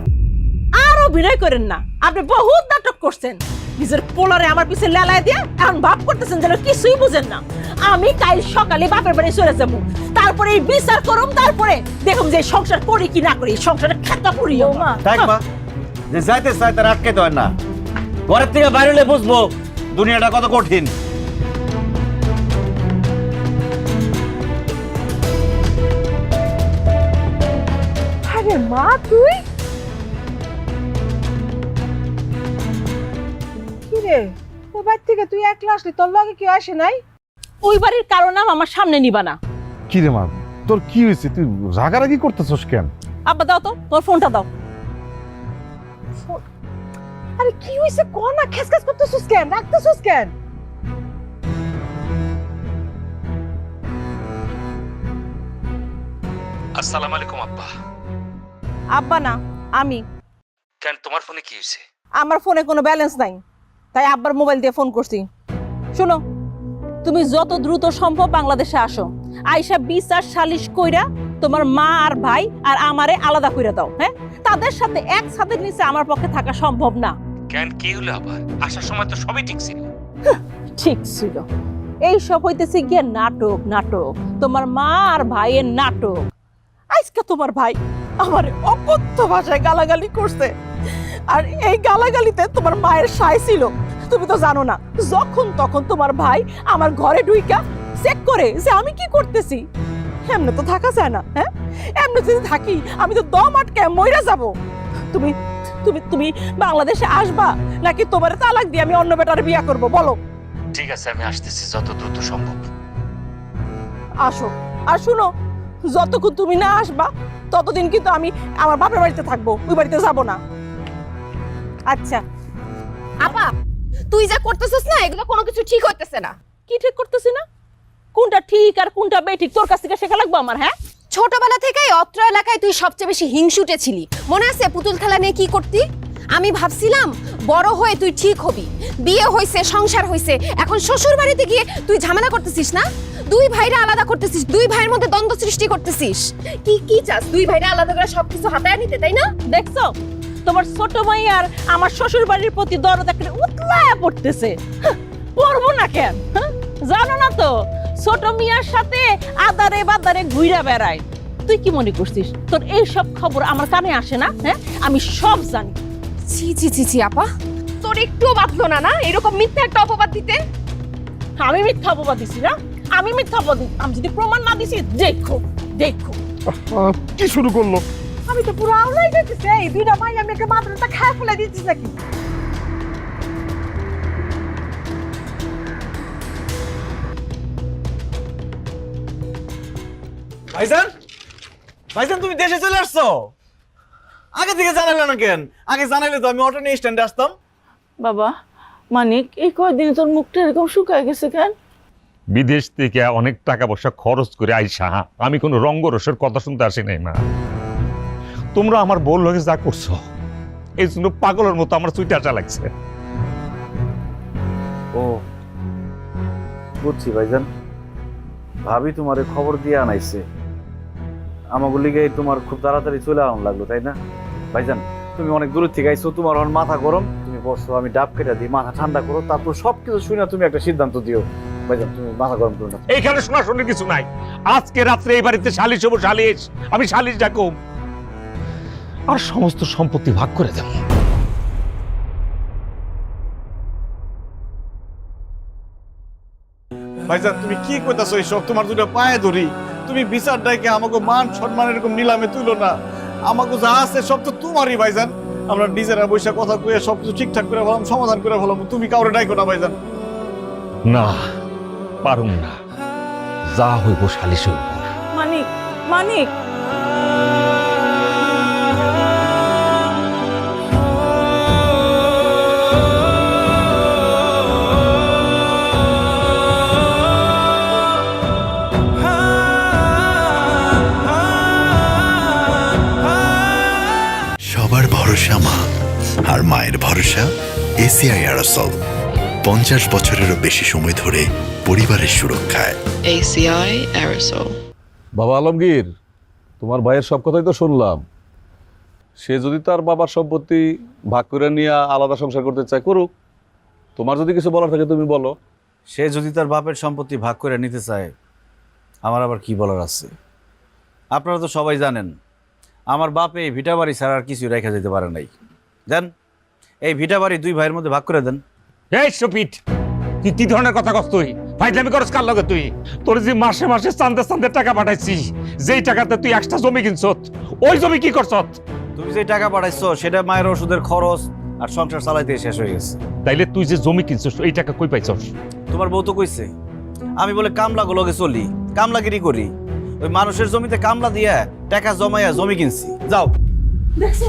আর অভিনয় করেন না, আপনি বহুত নাটক করছেন, নিজের পোলারে আমার পিছে লেলায় দিয়ে এখন ভাব করতেছেন যেন কিছুই বুঝেন না। আমি কাল সকালে বাপের বাড়ি চলে যাবো, তারপরে এই বিচার করুম, তারপরে দেখুন যে সংসার করি কি না করি, সংসারে খেতা পড়ি। যে যাইতে চাই তার আটকাইতে হয় না, ঘরের থেকে বাইরে হলে বুঝবো দুনিয়াটা কত কঠিন। আরে মা, তুই কি রে? তোর বাড়ি থেকে তুই একলা আসলি, তোর লগে কেউ আসে নাই? ওই বাড়ির কারো নাম আমার সামনে নিবা না। কি রে মা, তোর কি হয়েছে? তুই রাগারাগি করতেছস কেন? আব্বা দাও তো, তোর ফোনটা দাও। আরে কি হইছে ক না, খেসখেস করতেছিস কেন, রাখতেছিস কেন? আসসালামু আলাইকুম আব্বা। আব্বা না, আমি। কেন তোমার ফোনে কি হয়েছে? আমার ফোনে কোনো ব্যালেন্স নাই, তাই আব্বার মোবাইল দিয়ে ফোন করছি। শোনো, তুমি যত দ্রুত সম্ভব বাংলাদেশে আসো, আইসা বিচার সালিশ কইরা তোমার মা আর ভাই আর আমারে আলাদা কইরা দাও। হ্যাঁ, তাদের সাথে এক ছাদের নিচে আমার পক্ষে থাকা সম্ভব না। কেন কি হলো আবার? আসার সময় তো সবই ঠিক ছিল। ঠিক ছিল, এই সব হইতেছে গিয়ে নাটক। নাটক, তোমার মা আর ভাইয়ের নাটক। আজকে তোমার ভাই আমার অকথ্য ভাষায় গালাগালি করছে, আর এই গালাগালিতে তোমার মায়ের সায় ছিল। তুমি তো জানো না, যখন তখন তোমার ভাই আমার ঘরে ঢুইকা চেক করে যে আমি কি করতেছি। এমনি তো থাকা যায় না। হ্যাঁ, এমনি যদি থাকি আমি তো দম আটকায় মইরা যাব। তুমি তুমি তুমি বাংলাদেশে আসবা নাকি তোমার তালাক দিয়ে আমি অন্য বেটার বিয়ে করব? বলো। ঠিক আছে, আমি আসতেছি যত দ্রুত সম্ভব। আসো, আর শুনো, যতক্ষণ তুমি না আসবা ততদিন কিন্তু আমি আমার বাপের বাড়িতে থাকবো, ওই বাড়িতে যাব না। আচ্ছা। আপা, তুই যা করতেছিস না, এগুলো কোনো কিছু ঠিক হইতেছে না। কি ঠিক করতেছি না? কোনটা ঠিক আর কোনটা বেঠিক তোর কাছ থেকে শেখা লাগবে আমার? হ্যাঁ, ছোটবেলা থেকেই অত্র এলাকায় তুই সবচেয়ে বেশি হিংসুটে ছিলি। মনে আছে পুতুল খেলা নিয়ে কি করতি? আমি ভাবছিলাম বড় হয়ে তুই ঠিক হবি, বিয়ে হইছে, সংসার হইছে, এখন শ্বশুর বাড়িতে গিয়ে তুই ঝামেলা করতেছিস না? দুই ভাইরা আলাদা করতেছিস, দুই ভাইয়ের মধ্যে দ্বন্দ্ব সৃষ্টি করতেছিস। কি কি চাস? দুই ভাইরা আলাদা করে সবকিছু হাতায় নিতে, তাই না? দেখছো তোমার ছোট ভাই আর আমার শ্বশুর বাড়ির প্রতি দরদ একটা উতলায়া পড়তেছে। পড়বো না কেন? জানো না তো, ছোট মিয়ার সাথে আদারে বাদারে ঘুইরা বেড়ায়। তুই কি মনে করছিস তোর এই সব খবর আমার কানে আসে না? হ্যাঁ, আমি সব জানি। ছি ছি ছি ছি আপা, তোর একটুও বাঁধলো না না এরকম মিথ্যা একটা অপবাদ দিতে? আমি মিথ্যা অপবাদ দিছি না? আমি মিথ্যা অপবাদ দিছি? আমি যদি প্রমাণ না দিছি, দেখো দেখো। কি শুরু করলো? আমি তো পুরো আউলাই যাইতেছি। এই দুইটা ভাই আমি একটা মাদ্রাসা খায় ফেলে দিচ্ছিস নাকি? ভাইজান, ভাইজান তুমি দেশে চলে আসছো? আগে থেকে জানালে না কেন? আগে জানাইলে তো আমি অটো নিয়ে স্ট্যান্ডে আসতাম। বাবা মানিক, এই কয়দিনে তোর মুখটা এরকম শুকায় গেছে কেন? বিদেশ থেকে অনেক টাকা পয়সা খরচ করে আইসা আমি কোনো রঙ্গরসের কথা শুনতে আসি নাই মা। তোমরা আমার বল লগে যা করছো, এই জন্য পাগলের মতো আমার চুইটা আটা লাগছে। ও বুঝছি ভাইজান, ভাবি তোমারে খবর দিয়ে আনাইছে। আমাকে লিগে তোমার খুব তাড়াতাড়ি চলে আনানো লাগলো, তাই না? ভাইজান তুমি অনেক দূর থেকে আইছো, তোমার এখন মাথা গরম, তুমি বসো, আমি ডাব কেটে দিই, মাথা ঠান্ডা করো, তারপর সবকিছু শুনে তুমি একটা সিদ্ধান্ত দিও। ভাইজান তুমি মাথা গরম করো না। এইখানে শোনাশোনার কিছু নাই। আজকে রাত্রে এই বাড়িতে সালিশ হবো, সালিশ। আমি সালিশ ডাকুম আর সমস্ত সম্পত্তি ভাগ করে দেব। ভাইজান তুমি কি কইতাছো এইসব? তোমার দুটো পায়ে ধরি, তুমি বিচার ডাইকে আমাকে মান সম্মান এরকম নিলামে তুলো না। আমাকে যা আছে সব তো তোমারই ভাইজান। আমরা নিজেরা বৈশা কথা কয়ে সবকিছু ঠিকঠাক করে ফেলাম, সমাধান করে ফেলাম। তুমি কাউরে ডাইকো না ভাইজান। না, পারুম না। যা হইব সালিশ হইব। মানিক, মানিক, সবার ভরসা মা, আর মায়ের ভরসা এসিআই অ্যারোসল। 50 বছরেরও বেশি সময় ধরে পরিবারের সুরক্ষায়। ACI Aerosol. বাবা আলমগীর, তোমার ভাইয়ের সব কথাই তো শুনলাম। সে যদি তার বাবার সম্পত্তি ভাগ করে নিয়ে আলাদা সংসার করতে চায়, করুক। তোমার যদি কিছু বলার থাকে তুমি বলো। সে যদি তার বাপের সম্পত্তি ভাগ করে নিতে চায়, আমার আবার কি বলার আছে? আপনারা তো সবাই জানেন আমার বাপ এই ভিটা বাড়ি ছাড়া আর কিছু রেখে যেতে পারে নাই। দেন এই ভিটা বাড়ি দুই ভাইয়ের মধ্যে ভাগ করে দেন। এই শপিট, তুই কি ধরনের কথা কস? তুই ফাইজলামি করস কার লগে? তুই তোর যে মাসে মাসে চান্দে চান্দে টাকা পাঠাইছি, যেই টাকাতে তুই একটা জমি কিনছত, ওই জমি কি করছত? তুমি যে টাকা পাঠাইছো সেটা মায়ের ওষুধের খরচ আর সংসার চালাইতে শেষ হয়ে গেছে। তাইলে তুই যে জমি কিনছস এই টাকা কই পাইছস? তোমার বউ তো কইছে আমি বলে কামলা গুলোকে চলি, কামলাগিরি করি। ওই মানুষের জমিতে কামলা দিয়া টাকা জমাইয়া জমি কিনছি। যাও। দেখছো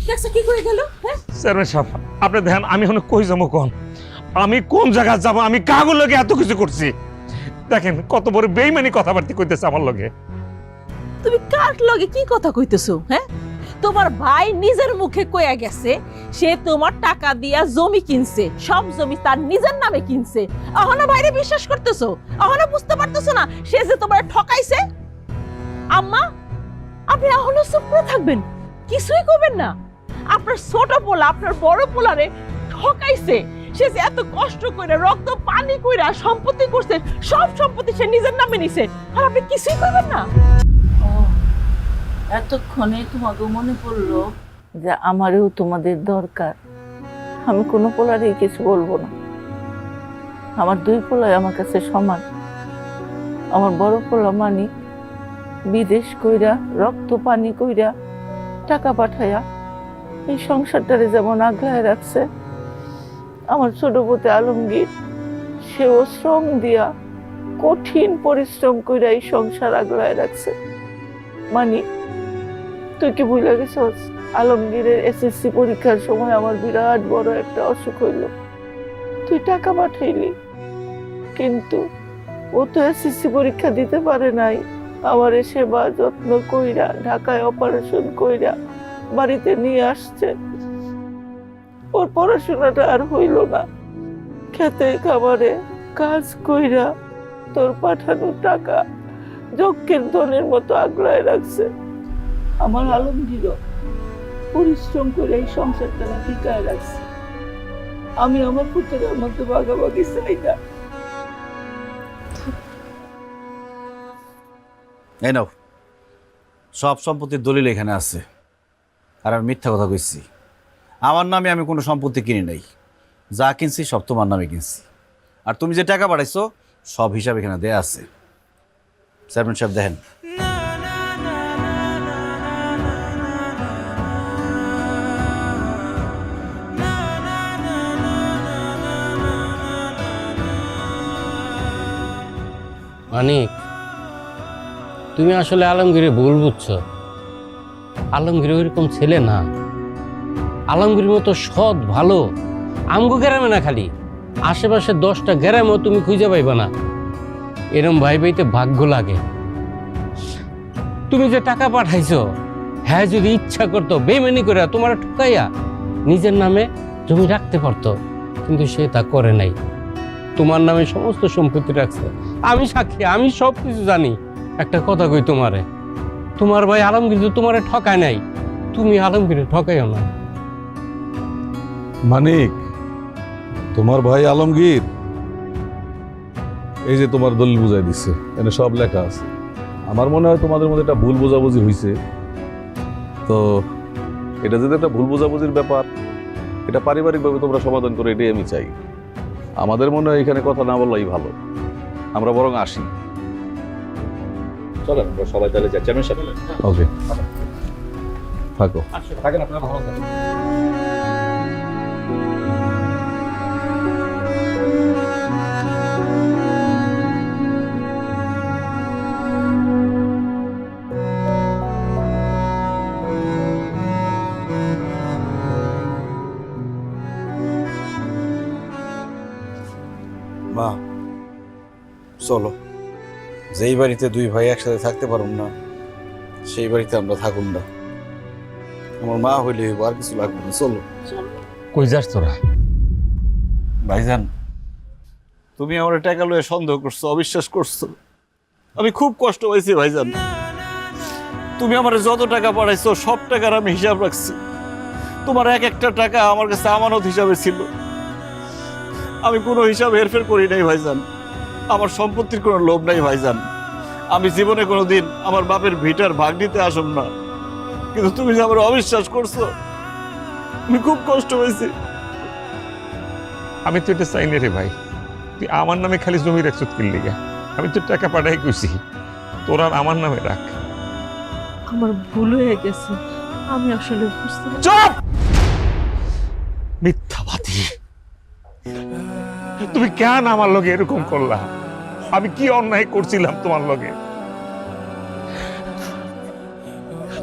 দেখছো কি করে গেল? হ্যাঁ, চেয়ারম্যান সাহেব, আপনি দেখেন আমি এখন কই যাবো কোন, আমি কোন জায়গায় যাব, আমি কাগজ লগে এত কিছু করছি, দেখেন কত বড় বেইমানি কথাবার্তা কইতেছে আমার লগে। তুমি কার লগে কি কথা কইতেছো? হ্যাঁ, তোমার ভাই নিজের মুখে কইয়া গেছে সে তোমার টাকা দিয়া জমি কিনছে, সব জমি তার নিজের নামে কিনছে। এখনো বাইরে বিশ্বাস করতেছো? এখনো বুঝতে পারতেছো না সে যে তোমার ঠকাইছে? আম্মা, আপনি এখনো চুপ করে থাকবেন, কিছুই করবেন না? আপনার ছোট পোলা আপনার বড় পোলারে ঠকাইছে, সে যে এত কষ্ট করে রক্ত পানি কইরা সম্পত্তি করছে, সব সম্পত্তি সে নিজের নামে নিছে, আর আপনি কিছুই করবেন না? এতক্ষণে তোমাকে মনে পড়লো যে আমারও তোমাদের দরকার। আমি কোনো পোলারই কিছু বলবো না, আমার দুই পোলাই আমার কাছে সমান। আমার বড় পোলা মানিক বিদেশ কইরা রক্ত পানি কইরা টাকা পাঠাইয়া এই সংসারটারে যেমন আগলায় রাখছে, আমার ছোট পুতে আলমগীর সেও শ্রম দিয়া কঠিন পরিশ্রম কইরা এই সংসার আগলায় রাখছে। মানিক, তুই কি ভুলে গেছস আলমগীরের এসএসসি পরীক্ষার সময় আমার বিরাট বড় একটা অসুখ হইল, তুই টাকা পাঠাইলি, কিন্তু ও তো এসএসসি পরীক্ষা দিতে পারে নাই। আমার সেবা যত্ন কইরা ঢাকায় অপারেশন কইরা বাড়িতে নিয়ে আসছে। ওর পড়াশোনাটা আর হইল না, খেতে খাবারে কাজ কইরা তোর পাঠানো টাকা যক্ষের ধনের মতো আগলায় রাখছে। আমার আলমগীর পরিশ্রম করে এই সংসারটা টিকায় রাখছে। আমি আমার পুত্রের মধ্যে ভাগাভাগি চাই না। এই নাও, সব সম্পত্তির দলিল এখানে আছে। আর আমি মিথ্যা কথা কইছি, আমার নামে আমি কোনো সম্পত্তি কিনি নাই, যা কিনছি সব তোমার নামে কিনছি। আর তুমি যে টাকা পাঠাইছো সব হিসাব এখানে দেয়া আছে। চেয়ারম্যান সাহেব দেখেন, মানিক, তুমি আসলে আলমগীরে ভুল বুঝছো। আলমগীর ওইরকম ছেলে না, আলমগীরের মতো সৎ ভালো আমগো গ্রামে না, খালি আশেপাশে 10টা গ্রামেও তুমি খুঁজে পাইবা না। এরম ভাই ভাইতে ভাগ্য লাগে। তুমি যে টাকা পাঠাইছো, হ্যাঁ যদি ইচ্ছা করতো বেইমানি করে তোমার ঠকাইয়া নিজের নামে জমি রাখতে পারতো, কিন্তু সে তা করে নাই, তোমার নামে সমস্ত সম্পত্তি রাখছে। আমি সাক্ষী, আমি সব কিছু জানি। একটা কথা কই তোমারে, তোমার ভাই আলমগীর তো তোমারে ঠকায় নাই, তুমি আলমগীরে ঠকাইও না। মানিক, তোমার ভাই আলমগীর এই যে তোমার দলিল বুঝাই দিচ্ছে, এখানে সব লেখা আছে। আমার মনে হয় তোমাদের মধ্যে একটা ভুল বোঝাবুঝি হয়েছে। তো এটা যদি একটা ভুল বোঝাবুঝির ব্যাপার, এটা পারিবারিকভাবে তোমরা সমাধান করে, এটাই আমি চাই। আমাদের মনে হয় এখানে কথা না বললেই ভালো, আমরা বরং আসি। চলেন সবাই তাহলে যাই। চেয়ারম্যান সাহেব, ওকে, থাকো। থাকেন আপনারা, ভালো থাকেন। মা, চলো, যেই বাড়িতে দুই ভাই একসাথে থাকতে পারুন না সেই বাড়িতে আমরা থাকুন না। আমার মা হইলে আর কিছু লাগবে না, চলো। কই যাস তোরা? ভাইজান, তুমি আমার টাকা লয়ে সন্দেহ করছো, অবিশ্বাস করছো, আমি খুব কষ্ট পাইছি ভাইজান। তুমি আমার যত টাকা পাঠাইছো সব টাকার আমি হিসাব রাখছি। তোমার এক একটা টাকা আমার কাছে আমানত হিসাবে ছিল, আমি কোনো হিসাব হেরফের করি নাই ভাইজান। আমার সম্পত্তির কোনো লোভ নাই ভাইজান। আমি জীবনে কোনোদিন আমার বাপের ভিটার ভাগ নিতে আসব না, কিন্তু তুমি যে আমার অবিশ্বাস করছো, আমি খুব কষ্ট হয়েছি। আমি তো এটা চাই না রে ভাই, তুই আমার নামে খালি জমি রাখছ কিনলি গা, আমি তো টাকা পাঠাই কইছি, তোর আর আমার নামে রাখ। আমার ভুল হয়ে গেছে, আমি আসলে বুঝতে চুপ! মিথ্যাবাদী! তুমি কেন আমার লগে এরকম করলা? আমি কি অন্যায় করছিলাম তোমার লগে?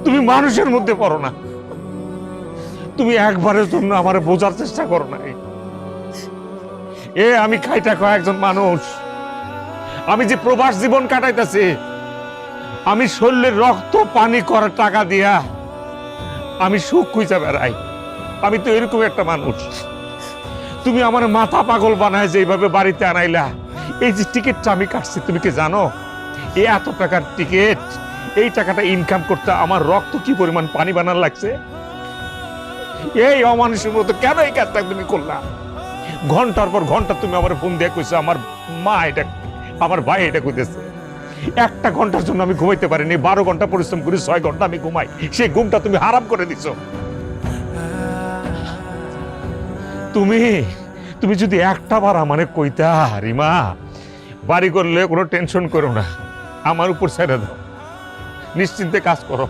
তুমি মানুষের মধ্যে পড়ো না, তুমি একবারের জন্য আমারে বোঝার চেষ্টা করো নাই। আমি খাইটা খাওয়া একজন মানুষ, আমি যে প্রবাস জীবন কাটাইতেছি, আমি শরীরের রক্ত পানি করার টাকা দিয়া আমি সুখ খুঁজে বেড়াই। আমি তো এরকম একটা মানুষ। তুমি আমার মাথা পাগল বানায় যে এইভাবে বাড়িতে আনাইলা। এই যে টিকিটটা আমি কাটছি, তুমি কি জানো এই এত টাকার টিকিট, এই টাকাটা ইনকাম করতে আমার রক্ত কি পরিমাণ পানি বানার লাগছে? এই অমানুষের মতো কেন এই কাজটা তুমি করলা? ঘন্টার পর ঘন্টা তুমি আমার ফোন দিয়ে কইছো আমার মা এটা, আমার ভাই এটা কইতেছে। একটা ঘন্টার জন্য আমি ঘুমাইতে পারিনি, 12 ঘন্টা পরিশ্রম করি, 6 ঘন্টা আমি ঘুমাই, সেই ঘুমটা তুমি হারাম করে দিছো। তুমি যদি একটা বার আমারে কইতা রিমা বাড়ি করলে কোনো টেনশন করো না, আমার উপর ছেড়ে দাও, নিশ্চিন্তে কাজ করো,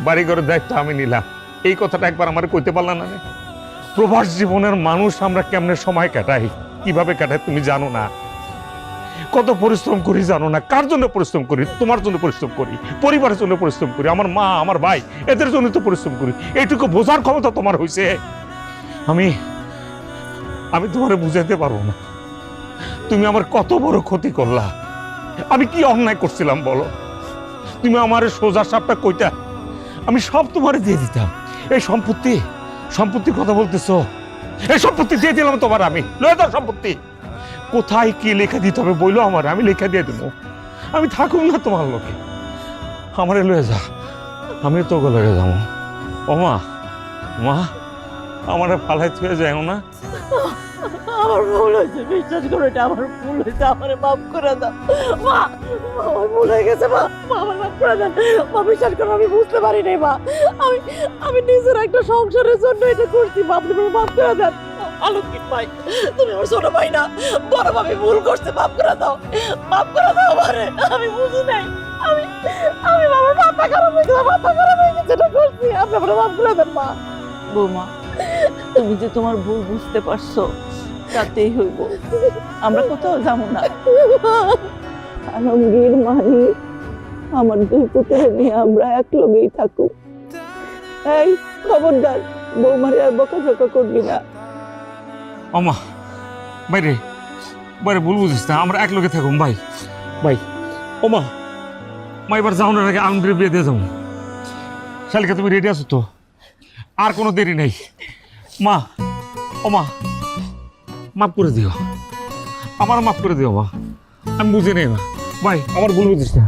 বাড়ি ঘরের দায়িত্ব আমি নিলাম, এই কথাটা একবার আমার কইতে পারলাম না? প্রবাস জীবনের মানুষ আমরা কেমনে সময় কাটাই, কিভাবে কাটাই তুমি জানো না। কত পরিশ্রম করি জানো না? কার জন্য পরিশ্রম করি? তোমার জন্য পরিশ্রম করি, পরিবারের জন্য পরিশ্রম করি, আমার মা আমার ভাই এদের জন্য তো পরিশ্রম করি। এইটুকু বোঝার ক্ষমতা তোমার হয়েছে? আমি তোমারে বুঝাইতে পারবো না। তুমি আমার কত বড় ক্ষতি করলা। আমি কি অন্যায় করছিলাম বলো? তুমি আমার সোজা সাপটা কইতা, আমি সব তোমারে দিয়ে দিতাম। এই সম্পত্তির কথা বলতেছো, এই সম্পত্তি দিয়ে দিলাম তোমার, আমি লয়ে দাও সম্পত্তি। কোথায় কি লেখা দিতে হবে বইলো আমার, আমি লেখা দিয়ে দেবো। আমি থাকুম না তোমার লোকে, আমারে লয়ে যা, আমি তোকে লয়ে যাবো। ও মা, মা আমারে ফালাই থুয়ে যায় না। আমার ভুল হয়েছে, বিশ্বাস করো, এটা আমার ভুল হয়েছে, আমার মাফ করে দাও মা। আমার ভুল হয়ে গেছে মা, আমার মাফ করে দেন মা। বিশ্বাস করো আমি বুঝতে পারি নাই মা, আমি নিজের একটা সংসারের জন্য এটা করছি মা, আপনি মাফ করে দেন। আলমগীর ভাই, তুমি আমার ছোট ভাই না, বড় ভাবি ভুল করছে, মাফ করে দাও, মাফ করে দাও আমারে। আমি বুঝি নাই, আমি বাবার মাথা খারাপ হয়ে গেছে, মাথা খারাপ হয়ে গেছে, এটা করছি, আপনি আমার মাফ করে দেন মা। বৌমা, তুমি যে তোমার ভুল বুঝতে পারছো তাতেই হইব, আমরা কোথাও যাবো না। আলমগীর মানি আমার 2 পুত্র নিয়ে আমরা এক লগেই থাকুক। এই খবরদার, বৌমারে আর বকাঝকা করবি না। আমা বাইরে বাইরে ভুল বুঝিস না, আমরা এক লগে থাকুম ভাই। ওমা মা, এবার যাওয়ার আগে আংটির বিয়ে দিয়ে যাবো। শালিকা তুমি রেডি আছো তো? আর কোনো দেরি নেই মা। ওমা মাফ করে দিও, আমার মাফ করে দিও মা, আমি বুঝি নেই মা। ভাই আমার ভুল বুঝিস না।